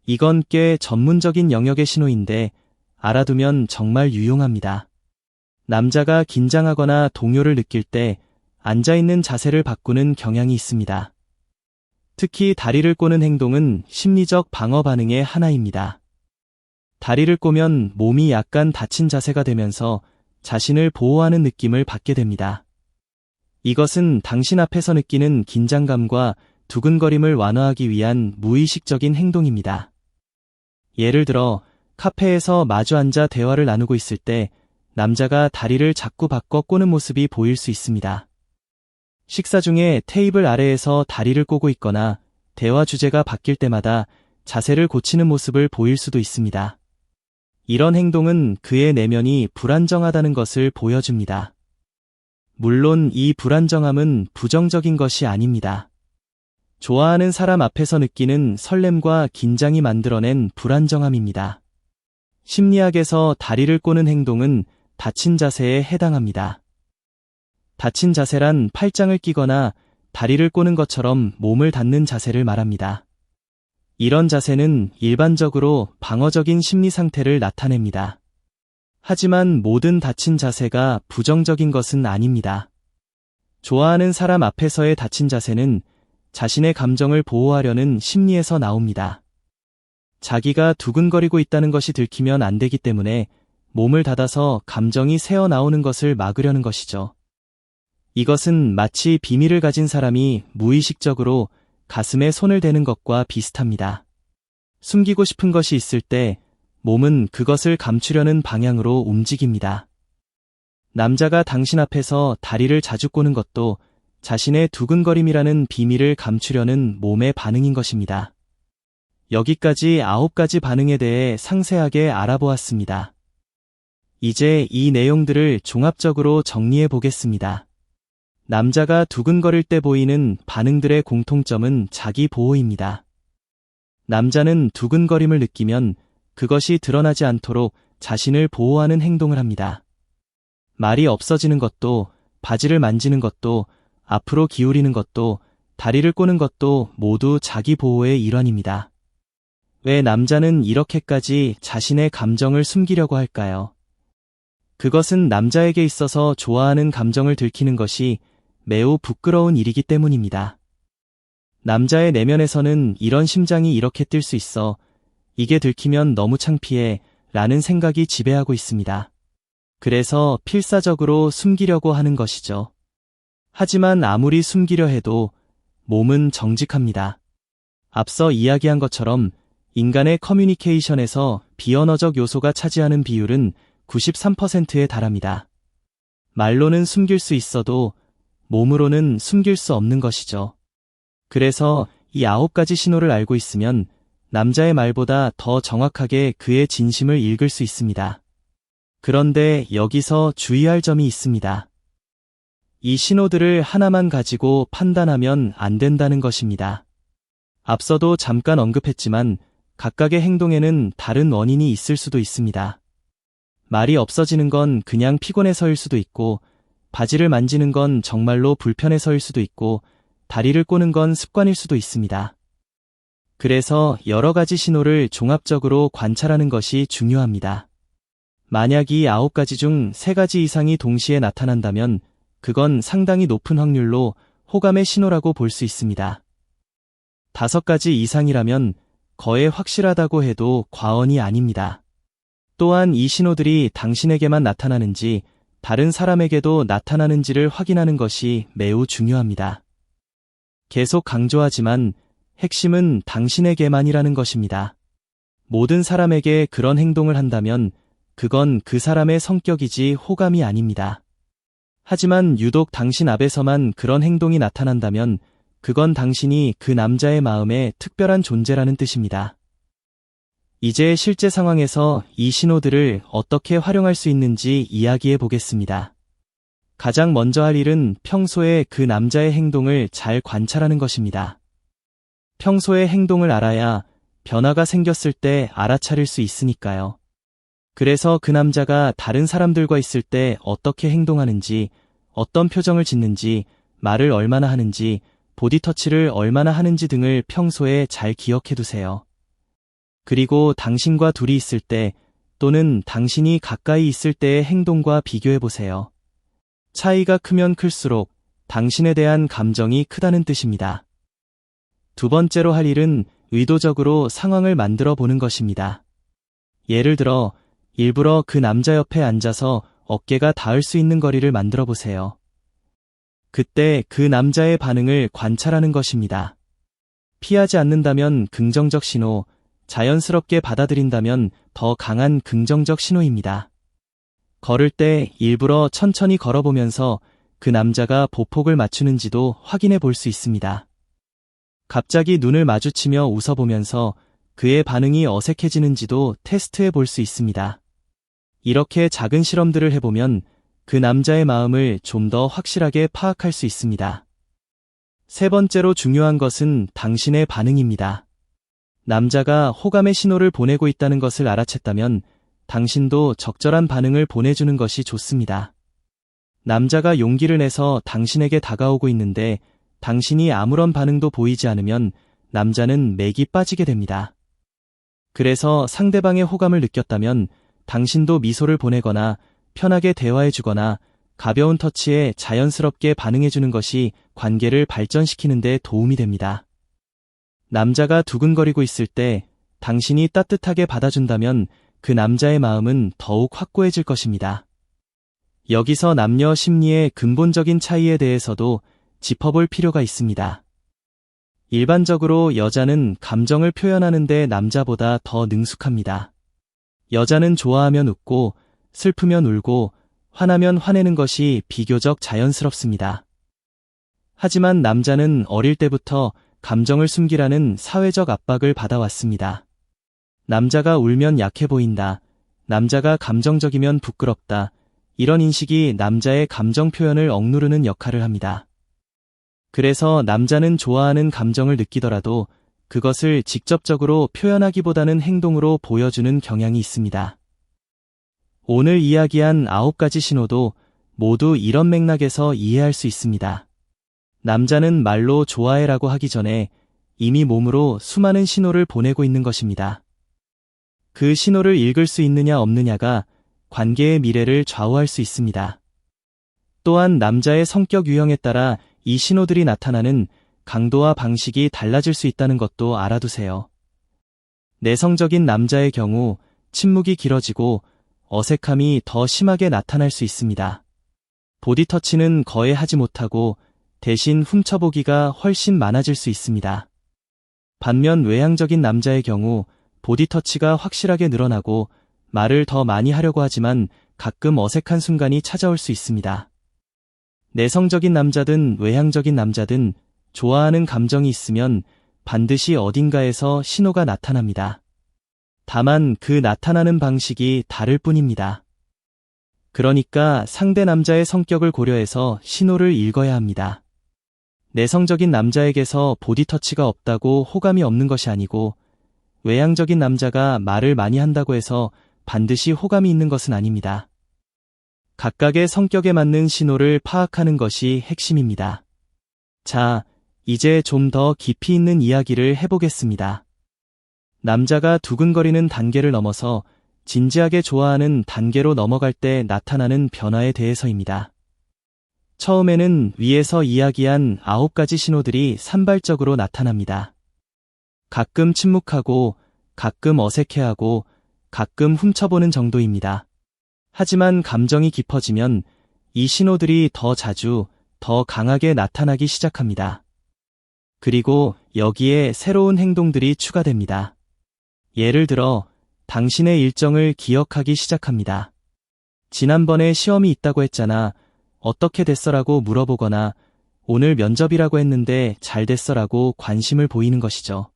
이건 꽤 전문적인 영역의 신호인데 알아두면 정말 유용합니다. 남자가 긴장하거나 동요를 느낄 때 앉아있는 자세를 바꾸는 경향이 있습니다. 특히 다리를 꼬는 행동은 심리적 방어 반응의 하나입니다. 다리를 꼬면 몸이 약간 닫힌 자세가 되면서 자신을 보호하는 느낌을 받게 됩니다. 이것은 당신 앞에서 느끼는 긴장감과 두근거림을 완화하기 위한 무의식적인 행동입니다. 예를 들어 카페에서 마주 앉아 대화를 나누고 있을 때 남자가 다리를 자꾸 바꿔 꼬는 모습이 보일 수 있습니다. 식사 중에 테이블 아래에서 다리를 꼬고 있거나 대화 주제가 바뀔 때마다 자세를 고치는 모습을 보일 수도 있습니다. 이런 행동은 그의 내면이 불안정하다는 것을 보여줍니다. 물론 이 불안정함은 부정적인 것이 아닙니다. 좋아하는 사람 앞에서 느끼는 설렘과 긴장이 만들어낸 불안정함입니다. 심리학에서 다리를 꼬는 행동은 닫힌 자세에 해당합니다. 닫힌 자세란 팔짱을 끼거나 다리를 꼬는 것처럼 몸을 닫는 자세를 말합니다. 이런 자세는 일반적으로 방어적인 심리 상태를 나타냅니다. 하지만 모든 닫힌 자세가 부정적인 것은 아닙니다. 좋아하는 사람 앞에서의 닫힌 자세는 자신의 감정을 보호하려는 심리에서 나옵니다. 자기가 두근거리고 있다는 것이 들키면 안 되기 때문에 몸을 닫아서 감정이 새어나오는 것을 막으려는 것이죠. 이것은 마치 비밀을 가진 사람이 무의식적으로 가슴에 손을 대는 것과 비슷합니다. 숨기고 싶은 것이 있을 때 몸은 그것을 감추려는 방향으로 움직입니다. 남자가 당신 앞에서 다리를 자주 꼬는 것도 자신의 두근거림이라는 비밀을 감추려는 몸의 반응인 것입니다. 여기까지 9가지 반응에 대해 상세하게 알아보았습니다. 이제 이 내용들을 종합적으로 정리해 보겠습니다. 남자가 두근거릴 때 보이는 반응들의 공통점은 자기 보호입니다. 남자는 두근거림을 느끼면 그것이 드러나지 않도록 자신을 보호하는 행동을 합니다. 말이 없어지는 것도, 바지를 만지는 것도, 앞으로 기울이는 것도, 다리를 꼬는 것도 모두 자기 보호의 일환입니다. 왜 남자는 이렇게까지 자신의 감정을 숨기려고 할까요? 그것은 남자에게 있어서 좋아하는 감정을 들키는 것이 매우 부끄러운 일이기 때문입니다. 남자의 내면에서는 이런 심장이 이렇게 뛸 수 있어, 이게 들키면 너무 창피해 라는 생각이 지배하고 있습니다. 그래서 필사적으로 숨기려고 하는 것이죠. 하지만 아무리 숨기려 해도 몸은 정직합니다. 앞서 이야기한 것처럼 인간의 커뮤니케이션에서 비언어적 요소가 차지하는 비율은 93%에 달합니다. 말로는 숨길 수 있어도 몸으로는 숨길 수 없는 것이죠. 그래서 이 9가지 신호를 알고 있으면 남자의 말보다 더 정확하게 그의 진심을 읽을 수 있습니다. 그런데 여기서 주의할 점이 있습니다. 이 신호들을 하나만 가지고 판단하면 안 된다는 것입니다. 앞서도 잠깐 언급했지만 각각의 행동에는 다른 원인이 있을 수도 있습니다. 말이 없어지는 건 그냥 피곤해서일 수도 있고, 바지를 만지는 건 정말로 불편해서일 수도 있고, 다리를 꼬는 건 습관일 수도 있습니다. 그래서 여러 가지 신호를 종합적으로 관찰하는 것이 중요합니다. 만약 이 9가지 중 3가지 이상이 동시에 나타난다면 그건 상당히 높은 확률로 호감의 신호라고 볼 수 있습니다. 5가지 이상이라면 거의 확실하다고 해도 과언이 아닙니다. 또한 이 신호들이 당신에게만 나타나는지 다른 사람에게도 나타나는지를 확인하는 것이 매우 중요합니다. 계속 강조하지만 핵심은 당신에게만이라는 것입니다. 모든 사람에게 그런 행동을 한다면 그건 그 사람의 성격이지 호감이 아닙니다. 하지만 유독 당신 앞에서만 그런 행동이 나타난다면 그건 당신이 그 남자의 마음에 특별한 존재라는 뜻입니다. 이제 실제 상황에서 이 신호들을 어떻게 활용할 수 있는지 이야기해 보겠습니다. 가장 먼저 할 일은 평소에 그 남자의 행동을 잘 관찰하는 것입니다. 평소의 행동을 알아야 변화가 생겼을 때 알아차릴 수 있으니까요. 그래서 그 남자가 다른 사람들과 있을 때 어떻게 행동하는지, 어떤 표정을 짓는지, 말을 얼마나 하는지, 보디터치를 얼마나 하는지 등을 평소에 잘 기억해 두세요. 그리고 당신과 둘이 있을 때 또는 당신이 가까이 있을 때의 행동과 비교해 보세요. 차이가 크면 클수록 당신에 대한 감정이 크다는 뜻입니다. 두 번째로 할 일은 의도적으로 상황을 만들어 보는 것입니다. 예를 들어 일부러 그 남자 옆에 앉아서 어깨가 닿을 수 있는 거리를 만들어 보세요. 그때 그 남자의 반응을 관찰하는 것입니다. 피하지 않는다면 긍정적 신호, 자연스럽게 받아들인다면 더 강한 긍정적 신호입니다. 걸을 때 일부러 천천히 걸어보면서 그 남자가 보폭을 맞추는지도 확인해 볼 수 있습니다. 갑자기 눈을 마주치며 웃어보면서 그의 반응이 어색해지는지도 테스트해 볼 수 있습니다. 이렇게 작은 실험들을 해보면 그 남자의 마음을 좀 더 확실하게 파악할 수 있습니다. 세 번째로 중요한 것은 당신의 반응입니다. 남자가 호감의 신호를 보내고 있다는 것을 알아챘다면 당신도 적절한 반응을 보내주는 것이 좋습니다. 남자가 용기를 내서 당신에게 다가오고 있는데 당신이 아무런 반응도 보이지 않으면 남자는 맥이 빠지게 됩니다. 그래서 상대방의 호감을 느꼈다면 당신도 미소를 보내거나 편하게 대화해주거나 가벼운 터치에 자연스럽게 반응해주는 것이 관계를 발전시키는 데 도움이 됩니다. 남자가 두근거리고 있을 때 당신이 따뜻하게 받아준다면 그 남자의 마음은 더욱 확고해질 것입니다. 여기서 남녀 심리의 근본적인 차이에 대해서도 짚어볼 필요가 있습니다. 일반적으로 여자는 감정을 표현하는데 남자보다 더 능숙합니다. 여자는 좋아하면 웃고, 슬프면 울고, 화나면 화내는 것이 비교적 자연스럽습니다. 하지만 남자는 어릴 때부터 감정을 숨기라는 사회적 압박을 받아왔습니다. 남자가 울면 약해 보인다. 남자가 감정적이면 부끄럽다. 이런 인식이 남자의 감정 표현을 억누르는 역할을 합니다. 그래서 남자는 좋아하는 감정을 느끼더라도 그것을 직접적으로 표현하기보다는 행동으로 보여주는 경향이 있습니다. 오늘 이야기한 9가지 신호도 모두 이런 맥락에서 이해할 수 있습니다. 남자는 말로 좋아해라고 하기 전에 이미 몸으로 수많은 신호를 보내고 있는 것입니다. 그 신호를 읽을 수 있느냐 없느냐가 관계의 미래를 좌우할 수 있습니다. 또한 남자의 성격 유형에 따라 이 신호들이 나타나는 강도와 방식이 달라질 수 있다는 것도 알아두세요. 내성적인 남자의 경우 침묵이 길어지고 어색함이 더 심하게 나타날 수 있습니다. 보디터치는 거의 하지 못하고 대신 훔쳐보기가 훨씬 많아질 수 있습니다. 반면 외향적인 남자의 경우 보디터치가 확실하게 늘어나고 말을 더 많이 하려고 하지만 가끔 어색한 순간이 찾아올 수 있습니다. 내성적인 남자든 외향적인 남자든 좋아하는 감정이 있으면 반드시 어딘가에서 신호가 나타납니다. 다만 그 나타나는 방식이 다를 뿐입니다. 그러니까 상대 남자의 성격을 고려해서 신호를 읽어야 합니다. 내성적인 남자에게서 보디터치가 없다고 호감이 없는 것이 아니고 외향적인 남자가 말을 많이 한다고 해서 반드시 호감이 있는 것은 아닙니다. 각각의 성격에 맞는 신호를 파악하는 것이 핵심입니다. 자, 이제 좀 더 깊이 있는 이야기를 해보겠습니다. 남자가 두근거리는 단계를 넘어서 진지하게 좋아하는 단계로 넘어갈 때 나타나는 변화에 대해서입니다. 처음에는 위에서 이야기한 9가지 신호들이 산발적으로 나타납니다. 가끔 침묵하고, 가끔 어색해하고, 가끔 훔쳐보는 정도입니다. 하지만 감정이 깊어지면 이 신호들이 더 자주, 더 강하게 나타나기 시작합니다. 그리고 여기에 새로운 행동들이 추가됩니다. 예를 들어, 당신의 일정을 기억하기 시작합니다. 지난번에 시험이 있다고 했잖아. 어떻게 됐어라고 물어보거나 오늘 면접이라고 했는데 잘 됐어라고 관심을 보이는 것이죠.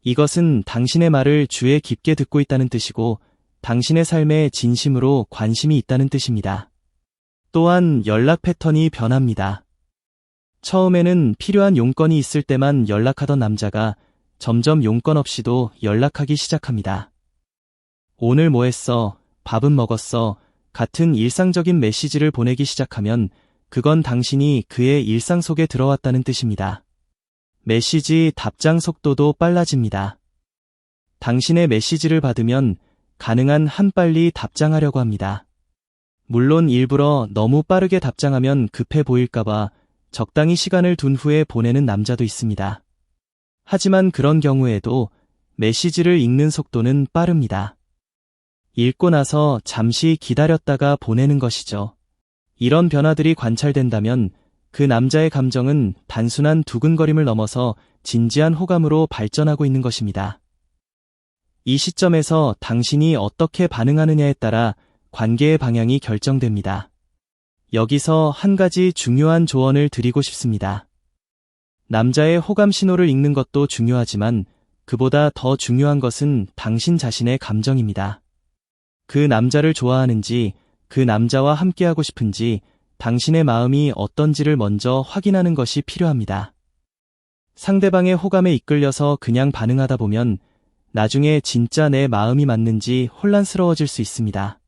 이것은 당신의 말을 주에 깊게 듣고 있다는 뜻이고 당신의 삶에 진심으로 관심이 있다는 뜻입니다. 또한 연락 패턴이 변합니다. 처음에는 필요한 용건이 있을 때만 연락하던 남자가 점점 용건 없이도 연락하기 시작합니다. 오늘 뭐 했어? 밥은 먹었어? 같은 일상적인 메시지를 보내기 시작하면 그건 당신이 그의 일상 속에 들어왔다는 뜻입니다. 메시지 답장 속도도 빨라집니다. 당신의 메시지를 받으면 가능한 한 빨리 답장하려고 합니다. 물론 일부러 너무 빠르게 답장하면 급해 보일까봐 적당히 시간을 둔 후에 보내는 남자도 있습니다. 하지만 그런 경우에도 메시지를 읽는 속도는 빠릅니다. 읽고 나서 잠시 기다렸다가 보내는 것이죠. 이런 변화들이 관찰된다면 그 남자의 감정은 단순한 두근거림을 넘어서 진지한 호감으로 발전하고 있는 것입니다. 이 시점에서 당신이 어떻게 반응하느냐에 따라 관계의 방향이 결정됩니다. 여기서 한 가지 중요한 조언을 드리고 싶습니다. 남자의 호감 신호를 읽는 것도 중요하지만 그보다 더 중요한 것은 당신 자신의 감정입니다. 그 남자를 좋아하는지, 그 남자와 함께하고 싶은지, 당신의 마음이 어떤지를 먼저 확인하는 것이 필요합니다. 상대방의 호감에 이끌려서 그냥 반응하다 보면 나중에 진짜 내 마음이 맞는지 혼란스러워질 수 있습니다.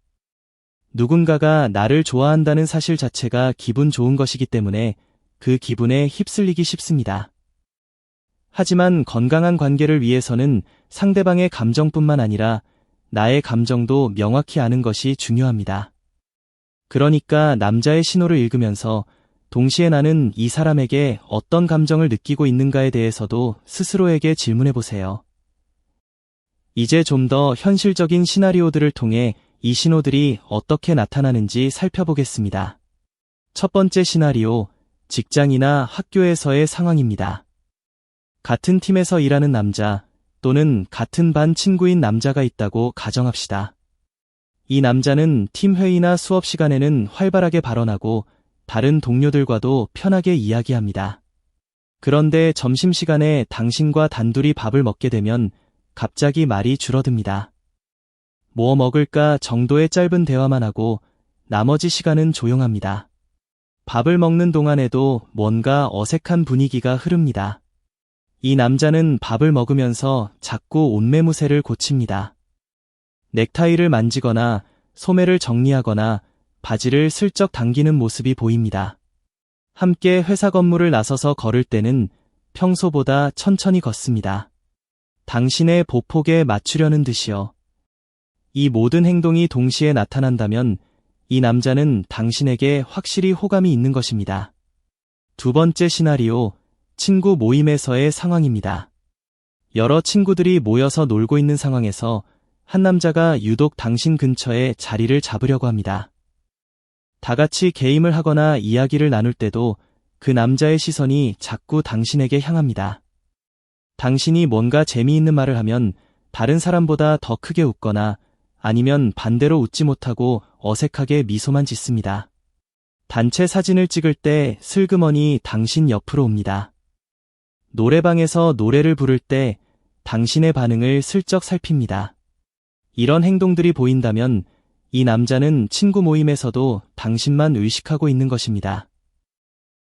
누군가가 나를 좋아한다는 사실 자체가 기분 좋은 것이기 때문에 그 기분에 휩쓸리기 쉽습니다. 하지만 건강한 관계를 위해서는 상대방의 감정뿐만 아니라 나의 감정도 명확히 아는 것이 중요합니다. 그러니까 남자의 신호를 읽으면서 동시에 나는 이 사람에게 어떤 감정을 느끼고 있는가에 대해서도 스스로에게 질문해 보세요. 이제 좀 더 현실적인 시나리오들을 통해 이 신호들이 어떻게 나타나는지 살펴보겠습니다. 첫 번째 시나리오, 직장이나 학교에서의 상황입니다. 같은 팀에서 일하는 남자 또는 같은 반 친구인 남자가 있다고 가정합시다. 이 남자는 팀 회의나 수업 시간에는 활발하게 발언하고 다른 동료들과도 편하게 이야기합니다. 그런데 점심시간에 당신과 단둘이 밥을 먹게 되면 갑자기 말이 줄어듭니다. 뭐 먹을까 정도의 짧은 대화만 하고 나머지 시간은 조용합니다. 밥을 먹는 동안에도 뭔가 어색한 분위기가 흐릅니다. 이 남자는 밥을 먹으면서 자꾸 옷매무새를 고칩니다. 넥타이를 만지거나 소매를 정리하거나 바지를 슬쩍 당기는 모습이 보입니다. 함께 회사 건물을 나서서 걸을 때는 평소보다 천천히 걷습니다. 당신의 보폭에 맞추려는 듯이요. 이 모든 행동이 동시에 나타난다면 이 남자는 당신에게 확실히 호감이 있는 것입니다. 두 번째 시나리오, 친구 모임에서의 상황입니다. 여러 친구들이 모여서 놀고 있는 상황에서 한 남자가 유독 당신 근처에 자리를 잡으려고 합니다. 다 같이 게임을 하거나 이야기를 나눌 때도 그 남자의 시선이 자꾸 당신에게 향합니다. 당신이 뭔가 재미있는 말을 하면 다른 사람보다 더 크게 웃거나 아니면 반대로 웃지 못하고 어색하게 미소만 짓습니다. 단체 사진을 찍을 때 슬그머니 당신 옆으로 옵니다. 노래방에서 노래를 부를 때 당신의 반응을 슬쩍 살핍니다. 이런 행동들이 보인다면 이 남자는 친구 모임에서도 당신만 의식하고 있는 것입니다.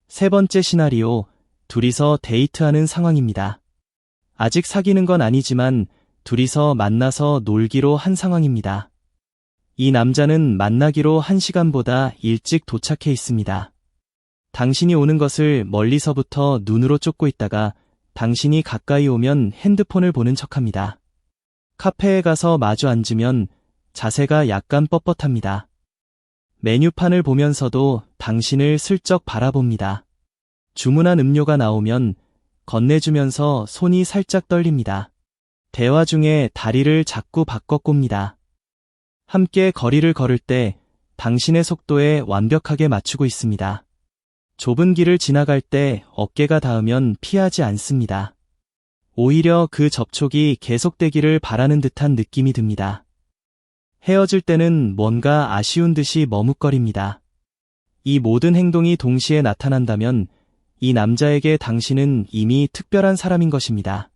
세 번째 시나리오, 둘이서 데이트하는 상황입니다. 아직 사귀는 건 아니지만 둘이서 만나서 놀기로 한 상황입니다. 이 남자는 만나기로 1시간보다 일찍 도착해 있습니다. 당신이 오는 것을 멀리서부터 눈으로 쫓고 있다가 당신이 가까이 오면 핸드폰을 보는 척합니다. 카페에 가서 마주 앉으면 자세가 약간 뻣뻣합니다. 메뉴판을 보면서도 당신을 슬쩍 바라봅니다. 주문한 음료가 나오면 건네주면서 손이 살짝 떨립니다. 대화 중에 다리를 자꾸 바꿔 꼽니다. 함께 거리를 걸을 때 당신의 속도에 완벽하게 맞추고 있습니다. 좁은 길을 지나갈 때 어깨가 닿으면 피하지 않습니다. 오히려 그 접촉이 계속되기를 바라는 듯한 느낌이 듭니다. 헤어질 때는 뭔가 아쉬운 듯이 머뭇거립니다. 이 모든 행동이 동시에 나타난다면 이 남자에게 당신은 이미 특별한 사람인 것입니다.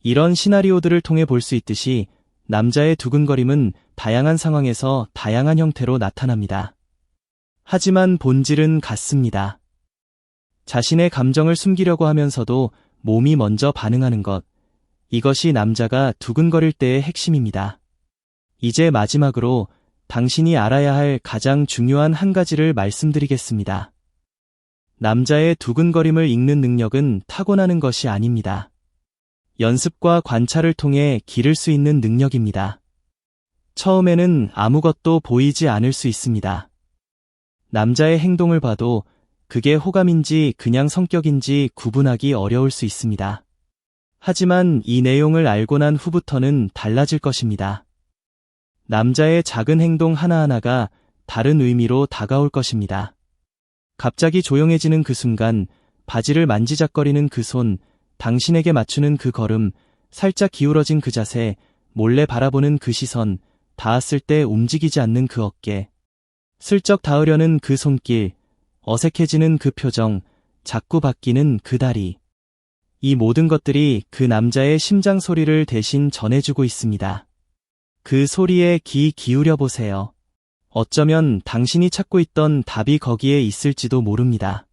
이런 시나리오들을 통해 볼 수 있듯이 남자의 두근거림은 다양한 상황에서 다양한 형태로 나타납니다. 하지만 본질은 같습니다. 자신의 감정을 숨기려고 하면서도 몸이 먼저 반응하는 것, 이것이 남자가 두근거릴 때의 핵심입니다. 이제 마지막으로 당신이 알아야 할 가장 중요한 한 가지를 말씀드리겠습니다. 남자의 두근거림을 읽는 능력은 타고나는 것이 아닙니다. 연습과 관찰을 통해 기를 수 있는 능력입니다. 처음에는 아무것도 보이지 않을 수 있습니다. 남자의 행동을 봐도 그게 호감인지 그냥 성격인지 구분하기 어려울 수 있습니다. 하지만 이 내용을 알고 난 후부터는 달라질 것입니다. 남자의 작은 행동 하나하나가 다른 의미로 다가올 것입니다. 갑자기 조용해지는 그 순간, 바지를 만지작거리는 그 손, 당신에게 맞추는 그 걸음, 살짝 기울어진 그 자세, 몰래 바라보는 그 시선, 닿았을 때 움직이지 않는 그 어깨, 슬쩍 닿으려는 그 손길, 어색해지는 그 표정, 자꾸 바뀌는 그 다리. 이 모든 것들이 그 남자의 심장 소리를 대신 전해주고 있습니다. 그 소리에 귀 기울여 보세요. 어쩌면 당신이 찾고 있던 답이 거기에 있을지도 모릅니다.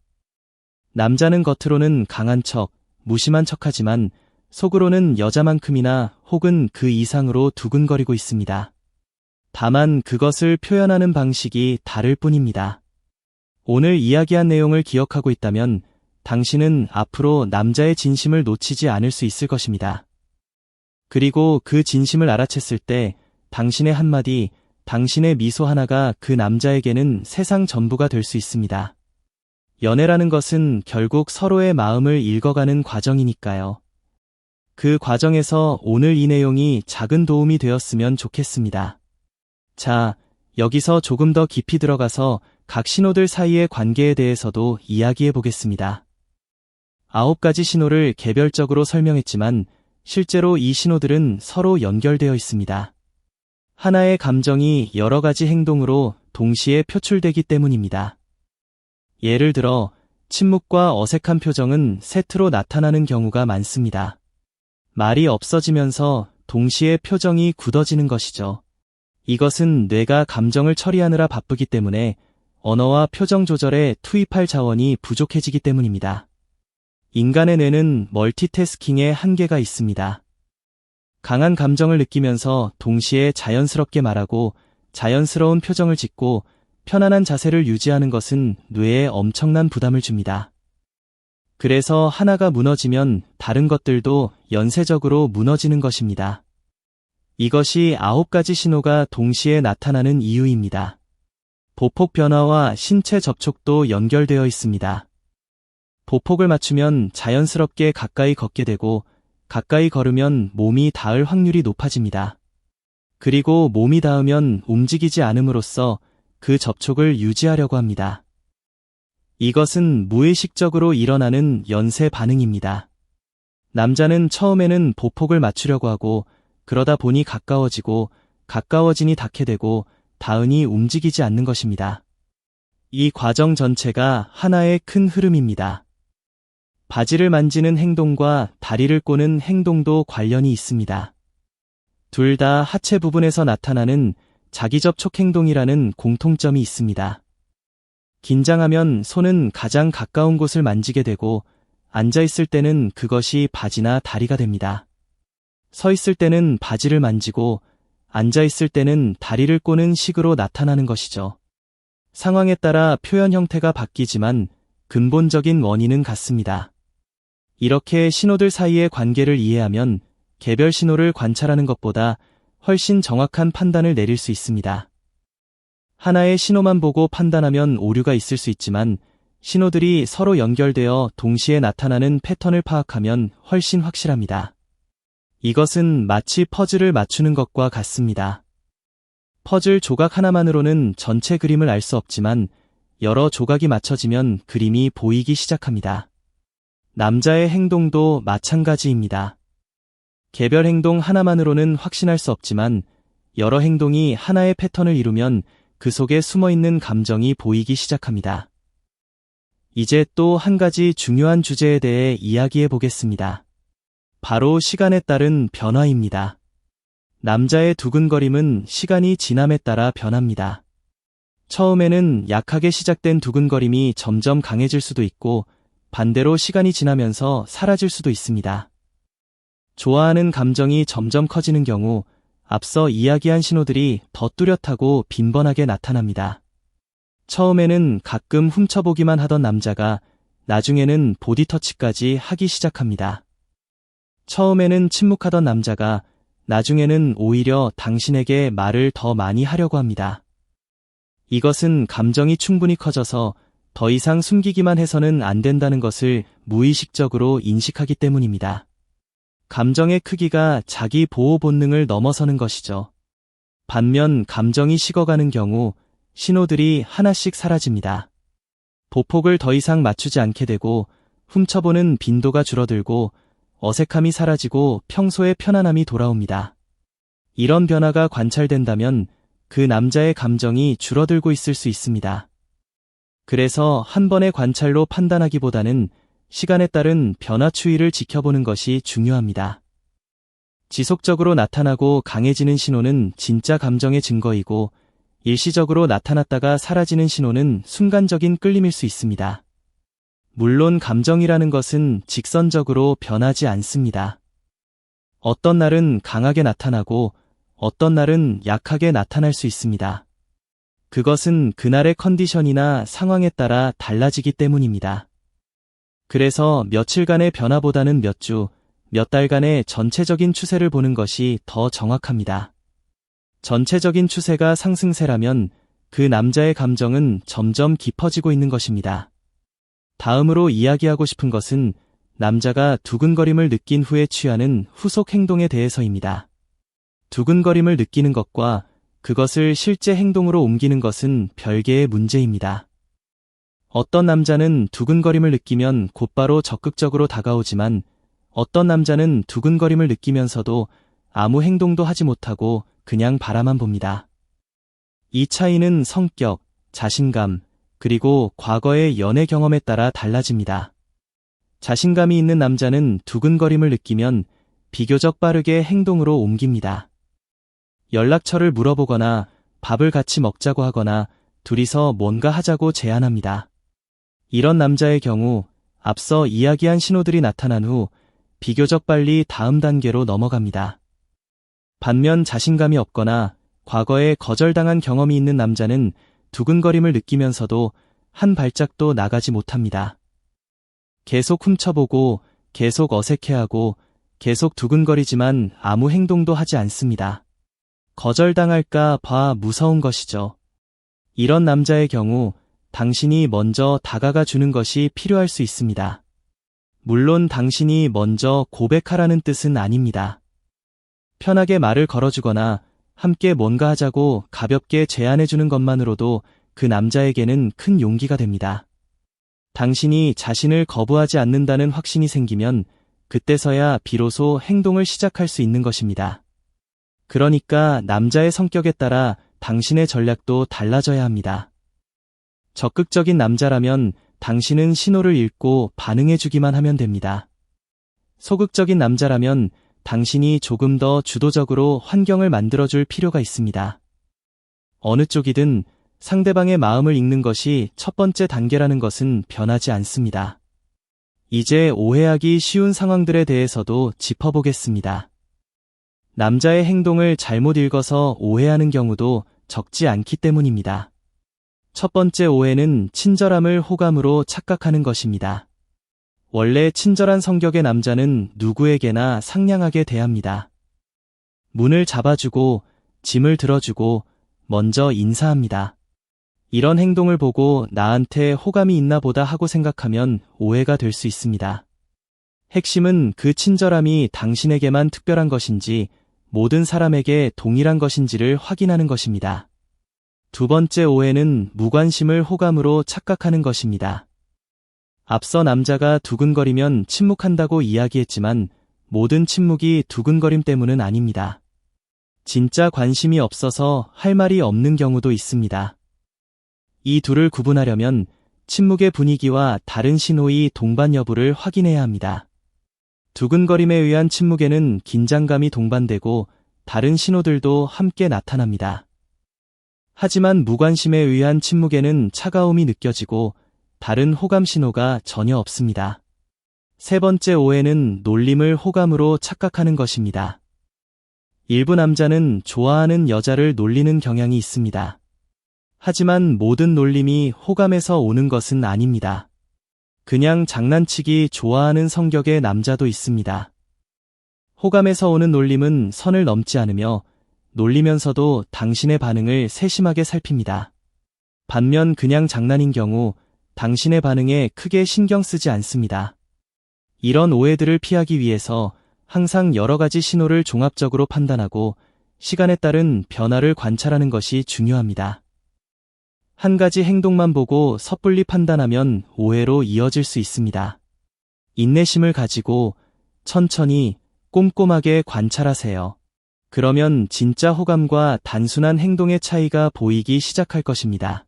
남자는 겉으로는 강한 척, 무심한 척하지만 속으로는 여자만큼이나 혹은 그 이상으로 두근거리고 있습니다. 다만 그것을 표현하는 방식이 다를 뿐입니다. 오늘 이야기한 내용을 기억하고 있다면 당신은 앞으로 남자의 진심을 놓치지 않을 수 있을 것입니다. 그리고 그 진심을 알아챘을 때 당신의 한마디, 당신의 미소 하나가 그 남자에게는 세상 전부가 될 수 있습니다. 연애라는 것은 결국 서로의 마음을 읽어가는 과정이니까요. 그 과정에서 오늘 이 내용이 작은 도움이 되었으면 좋겠습니다. 자, 여기서 조금 더 깊이 들어가서 각 신호들 사이의 관계에 대해서도 이야기해 보겠습니다. 9가지 신호를 개별적으로 설명했지만 실제로 이 신호들은 서로 연결되어 있습니다. 하나의 감정이 여러 가지 행동으로 동시에 표출되기 때문입니다. 예를 들어 침묵과 어색한 표정은 세트로 나타나는 경우가 많습니다. 말이 없어지면서 동시에 표정이 굳어지는 것이죠. 이것은 뇌가 감정을 처리하느라 바쁘기 때문에 언어와 표정 조절에 투입할 자원이 부족해지기 때문입니다. 인간의 뇌는 멀티태스킹에 한계가 있습니다. 강한 감정을 느끼면서 동시에 자연스럽게 말하고 자연스러운 표정을 짓고 편안한 자세를 유지하는 것은 뇌에 엄청난 부담을 줍니다. 그래서 하나가 무너지면 다른 것들도 연쇄적으로 무너지는 것입니다. 이것이 9가지 신호가 동시에 나타나는 이유입니다. 보폭 변화와 신체 접촉도 연결되어 있습니다. 보폭을 맞추면 자연스럽게 가까이 걷게 되고 가까이 걸으면 몸이 닿을 확률이 높아집니다. 그리고 몸이 닿으면 움직이지 않음으로써 그 접촉을 유지하려고 합니다. 이것은 무의식적으로 일어나는 연쇄 반응입니다. 남자는 처음에는 보폭을 맞추려고 하고 그러다 보니 가까워지니 닿게 되고 닿으니 움직이지 않는 것입니다. 이 과정 전체가 하나의 큰 흐름입니다. 바지를 만지는 행동과 다리를 꼬는 행동도 관련이 있습니다. 둘 다 하체 부분에서 나타나는 자기접촉 행동이라는 공통점이 있습니다. 긴장하면 손은 가장 가까운 곳을 만지게 되고 앉아있을 때는 그것이 바지나 다리가 됩니다. 서 있을 때는 바지를 만지고 앉아있을 때는 다리를 꼬는 식으로 나타나는 것이죠. 상황에 따라 표현 형태가 바뀌지만 근본적인 원인은 같습니다. 이렇게 신호들 사이의 관계를 이해하면 개별 신호를 관찰하는 것보다 훨씬 정확한 판단을 내릴 수 있습니다. 하나의 신호만 보고 판단하면 오류가 있을 수 있지만 신호들이 서로 연결되어 동시에 나타나는 패턴을 파악하면 훨씬 확실합니다. 이것은 마치 퍼즐을 맞추는 것과 같습니다. 퍼즐 조각 하나만으로는 전체 그림을 알 수 없지만 여러 조각이 맞춰지면 그림이 보이기 시작합니다. 남자의 행동도 마찬가지입니다. 개별 행동 하나만으로는 확신할 수 없지만 여러 행동이 하나의 패턴을 이루면 그 속에 숨어있는 감정이 보이기 시작합니다. 이제 또 한 가지 중요한 주제에 대해 이야기해 보겠습니다. 바로 시간에 따른 변화입니다. 남자의 두근거림은 시간이 지남에 따라 변합니다. 처음에는 약하게 시작된 두근거림이 점점 강해질 수도 있고 반대로 시간이 지나면서 사라질 수도 있습니다. 좋아하는 감정이 점점 커지는 경우 앞서 이야기한 신호들이 더 뚜렷하고 빈번하게 나타납니다. 처음에는 가끔 훔쳐보기만 하던 남자가 나중에는 보디터치까지 하기 시작합니다. 처음에는 침묵하던 남자가 나중에는 오히려 당신에게 말을 더 많이 하려고 합니다. 이것은 감정이 충분히 커져서 더 이상 숨기기만 해서는 안 된다는 것을 무의식적으로 인식하기 때문입니다. 감정의 크기가 자기 보호 본능을 넘어서는 것이죠. 반면 감정이 식어가는 경우 신호들이 하나씩 사라집니다. 보폭을 더 이상 맞추지 않게 되고 훔쳐보는 빈도가 줄어들고 어색함이 사라지고 평소의 편안함이 돌아옵니다. 이런 변화가 관찰된다면 그 남자의 감정이 줄어들고 있을 수 있습니다. 그래서 한 번의 관찰로 판단하기보다는 시간에 따른 변화 추이를 지켜보는 것이 중요합니다. 지속적으로 나타나고 강해지는 신호는 진짜 감정의 증거이고 일시적으로 나타났다가 사라지는 신호는 순간적인 끌림일 수 있습니다. 물론 감정이라는 것은 직선적으로 변하지 않습니다. 어떤 날은 강하게 나타나고 어떤 날은 약하게 나타날 수 있습니다. 그것은 그날의 컨디션이나 상황에 따라 달라지기 때문입니다. 그래서 며칠간의 변화보다는 몇 주, 몇 달간의 전체적인 추세를 보는 것이 더 정확합니다. 전체적인 추세가 상승세라면 그 남자의 감정은 점점 깊어지고 있는 것입니다. 다음으로 이야기하고 싶은 것은 남자가 두근거림을 느낀 후에 취하는 후속 행동에 대해서입니다. 두근거림을 느끼는 것과 그것을 실제 행동으로 옮기는 것은 별개의 문제입니다. 어떤 남자는 두근거림을 느끼면 곧바로 적극적으로 다가오지만 어떤 남자는 두근거림을 느끼면서도 아무 행동도 하지 못하고 그냥 바라만 봅니다. 이 차이는 성격, 자신감, 그리고 과거의 연애 경험에 따라 달라집니다. 자신감이 있는 남자는 두근거림을 느끼면 비교적 빠르게 행동으로 옮깁니다. 연락처를 물어보거나 밥을 같이 먹자고 하거나 둘이서 뭔가 하자고 제안합니다. 이런 남자의 경우 앞서 이야기한 신호들이 나타난 후 비교적 빨리 다음 단계로 넘어갑니다. 반면 자신감이 없거나 과거에 거절당한 경험이 있는 남자는 두근거림을 느끼면서도 한 발짝도 나가지 못합니다. 계속 훔쳐보고 계속 어색해하고 계속 두근거리지만 아무 행동도 하지 않습니다. 거절당할까 봐 무서운 것이죠. 이런 남자의 경우 당신이 먼저 다가가 주는 것이 필요할 수 있습니다. 물론 당신이 먼저 고백하라는 뜻은 아닙니다. 편하게 말을 걸어주거나 함께 뭔가 하자고 가볍게 제안해주는 것만으로도 그 남자에게는 큰 용기가 됩니다. 당신이 자신을 거부하지 않는다는 확신이 생기면 그때서야 비로소 행동을 시작할 수 있는 것입니다. 그러니까 남자의 성격에 따라 당신의 전략도 달라져야 합니다. 적극적인 남자라면 당신은 신호를 읽고 반응해주기만 하면 됩니다. 소극적인 남자라면 당신이 조금 더 주도적으로 환경을 만들어줄 필요가 있습니다. 어느 쪽이든 상대방의 마음을 읽는 것이 첫 번째 단계라는 것은 변하지 않습니다. 이제 오해하기 쉬운 상황들에 대해서도 짚어보겠습니다. 남자의 행동을 잘못 읽어서 오해하는 경우도 적지 않기 때문입니다. 첫 번째 오해는 친절함을 호감으로 착각하는 것입니다. 원래 친절한 성격의 남자는 누구에게나 상냥하게 대합니다. 문을 잡아주고 짐을 들어주고 먼저 인사합니다. 이런 행동을 보고 나한테 호감이 있나 보다 하고 생각하면 오해가 될 수 있습니다. 핵심은 그 친절함이 당신에게만 특별한 것인지 모든 사람에게 동일한 것인지를 확인하는 것입니다. 두 번째 오해는 무관심을 호감으로 착각하는 것입니다. 앞서 남자가 두근거리면 침묵한다고 이야기했지만 모든 침묵이 두근거림 때문은 아닙니다. 진짜 관심이 없어서 할 말이 없는 경우도 있습니다. 이 둘을 구분하려면 침묵의 분위기와 다른 신호의 동반 여부를 확인해야 합니다. 두근거림에 의한 침묵에는 긴장감이 동반되고 다른 신호들도 함께 나타납니다. 하지만 무관심에 의한 침묵에는 차가움이 느껴지고 다른 호감 신호가 전혀 없습니다. 세 번째 오해는 놀림을 호감으로 착각하는 것입니다. 일부 남자는 좋아하는 여자를 놀리는 경향이 있습니다. 하지만 모든 놀림이 호감에서 오는 것은 아닙니다. 그냥 장난치기 좋아하는 성격의 남자도 있습니다. 호감에서 오는 놀림은 선을 넘지 않으며 놀리면서도 당신의 반응을 세심하게 살핍니다. 반면 그냥 장난인 경우 당신의 반응에 크게 신경 쓰지 않습니다. 이런 오해들을 피하기 위해서 항상 여러 가지 신호를 종합적으로 판단하고 시간에 따른 변화를 관찰하는 것이 중요합니다. 한 가지 행동만 보고 섣불리 판단하면 오해로 이어질 수 있습니다. 인내심을 가지고 천천히 꼼꼼하게 관찰하세요. 그러면 진짜 호감과 단순한 행동의 차이가 보이기 시작할 것입니다.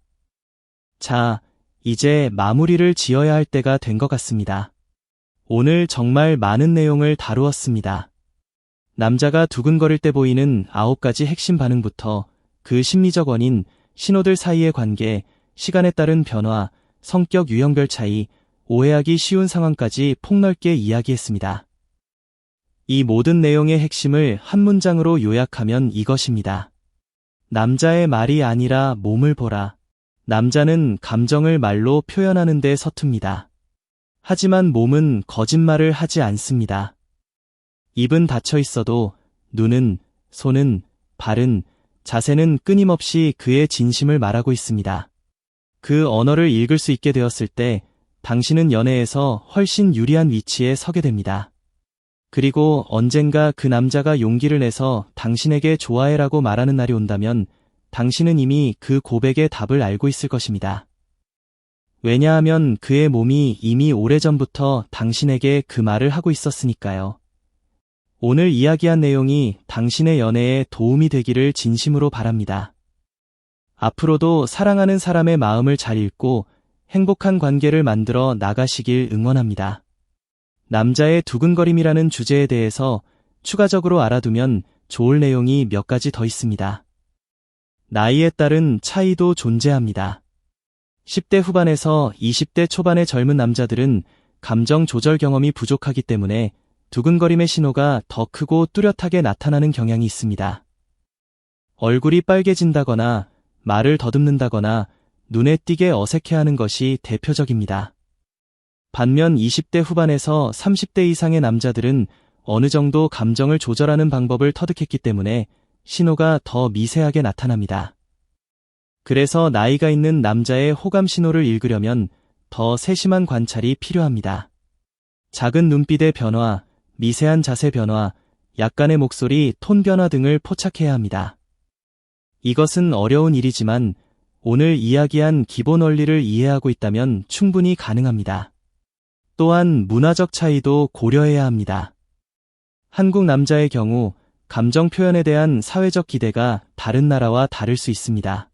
자, 이제 마무리를 지어야 할 때가 된 것 같습니다. 오늘 정말 많은 내용을 다루었습니다. 남자가 두근거릴 때 보이는 9가지 핵심 반응부터 그 심리적 원인, 신호들 사이의 관계, 시간에 따른 변화, 성격 유형별 차이, 오해하기 쉬운 상황까지 폭넓게 이야기했습니다. 이 모든 내용의 핵심을 한 문장으로 요약하면 이것입니다. 남자의 말이 아니라 몸을 보라. 남자는 감정을 말로 표현하는 데 서툽니다. 하지만 몸은 거짓말을 하지 않습니다. 입은 닫혀 있어도 눈은, 손은, 발은, 자세는 끊임없이 그의 진심을 말하고 있습니다. 그 언어를 읽을 수 있게 되었을 때 당신은 연애에서 훨씬 유리한 위치에 서게 됩니다. 그리고 언젠가 그 남자가 용기를 내서 당신에게 좋아해라고 말하는 날이 온다면 당신은 이미 그 고백의 답을 알고 있을 것입니다. 왜냐하면 그의 몸이 이미 오래전부터 당신에게 그 말을 하고 있었으니까요. 오늘 이야기한 내용이 당신의 연애에 도움이 되기를 진심으로 바랍니다. 앞으로도 사랑하는 사람의 마음을 잘 읽고 행복한 관계를 만들어 나가시길 응원합니다. 남자의 두근거림이라는 주제에 대해서 추가적으로 알아두면 좋을 내용이 몇 가지 더 있습니다. 나이에 따른 차이도 존재합니다. 10대 후반에서 20대 초반의 젊은 남자들은 감정 조절 경험이 부족하기 때문에 두근거림의 신호가 더 크고 뚜렷하게 나타나는 경향이 있습니다. 얼굴이 빨개진다거나 말을 더듬는다거나 눈에 띄게 어색해하는 것이 대표적입니다. 반면 20대 후반에서 30대 이상의 남자들은 어느 정도 감정을 조절하는 방법을 터득했기 때문에 신호가 더 미세하게 나타납니다. 그래서 나이가 있는 남자의 호감 신호를 읽으려면 더 세심한 관찰이 필요합니다. 작은 눈빛의 변화, 미세한 자세 변화, 약간의 목소리, 톤 변화 등을 포착해야 합니다. 이것은 어려운 일이지만 오늘 이야기한 기본 원리를 이해하고 있다면 충분히 가능합니다. 또한 문화적 차이도 고려해야 합니다. 한국 남자의 경우 감정 표현에 대한 사회적 기대가 다른 나라와 다를 수 있습니다.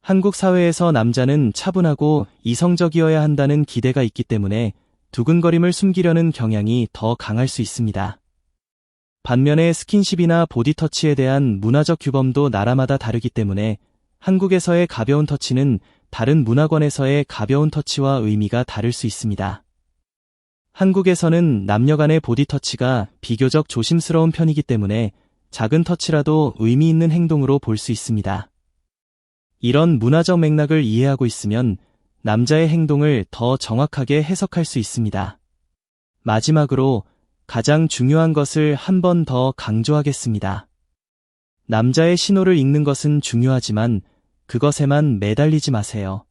한국 사회에서 남자는 차분하고 이성적이어야 한다는 기대가 있기 때문에 두근거림을 숨기려는 경향이 더 강할 수 있습니다. 반면에 스킨십이나 보디터치에 대한 문화적 규범도 나라마다 다르기 때문에 한국에서의 가벼운 터치는 다른 문화권에서의 가벼운 터치와 의미가 다를 수 있습니다. 한국에서는 남녀 간의 보디 터치가 비교적 조심스러운 편이기 때문에 작은 터치라도 의미 있는 행동으로 볼 수 있습니다. 이런 문화적 맥락을 이해하고 있으면 남자의 행동을 더 정확하게 해석할 수 있습니다. 마지막으로 가장 중요한 것을 한 번 더 강조하겠습니다. 남자의 신호를 읽는 것은 중요하지만 그것에만 매달리지 마세요.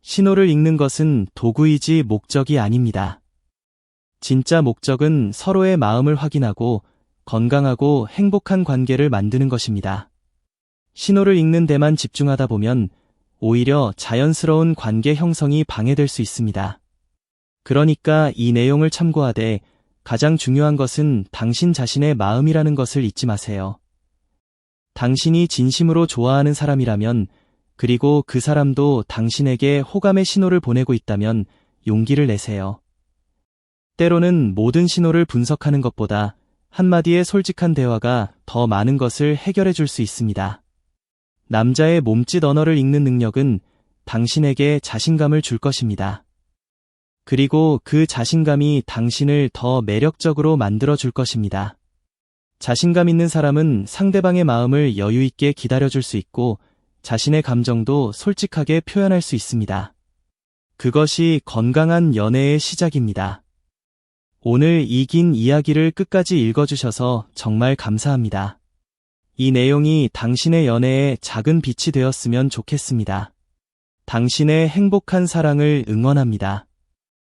신호를 읽는 것은 도구이지 목적이 아닙니다. 진짜 목적은 서로의 마음을 확인하고 건강하고 행복한 관계를 만드는 것입니다. 신호를 읽는 데만 집중하다 보면 오히려 자연스러운 관계 형성이 방해될 수 있습니다. 그러니까 이 내용을 참고하되 가장 중요한 것은 당신 자신의 마음이라는 것을 잊지 마세요. 당신이 진심으로 좋아하는 사람이라면, 그리고 그 사람도 당신에게 호감의 신호를 보내고 있다면 용기를 내세요. 때로는 모든 신호를 분석하는 것보다 한마디의 솔직한 대화가 더 많은 것을 해결해 줄 수 있습니다. 남자의 몸짓 언어를 읽는 능력은 당신에게 자신감을 줄 것입니다. 그리고 그 자신감이 당신을 더 매력적으로 만들어 줄 것입니다. 자신감 있는 사람은 상대방의 마음을 여유 있게 기다려줄 수 있고 자신의 감정도 솔직하게 표현할 수 있습니다. 그것이 건강한 연애의 시작입니다. 오늘 이 긴 이야기를 끝까지 읽어주셔서 정말 감사합니다. 이 내용이 당신의 연애에 작은 빛이 되었으면 좋겠습니다. 당신의 행복한 사랑을 응원합니다.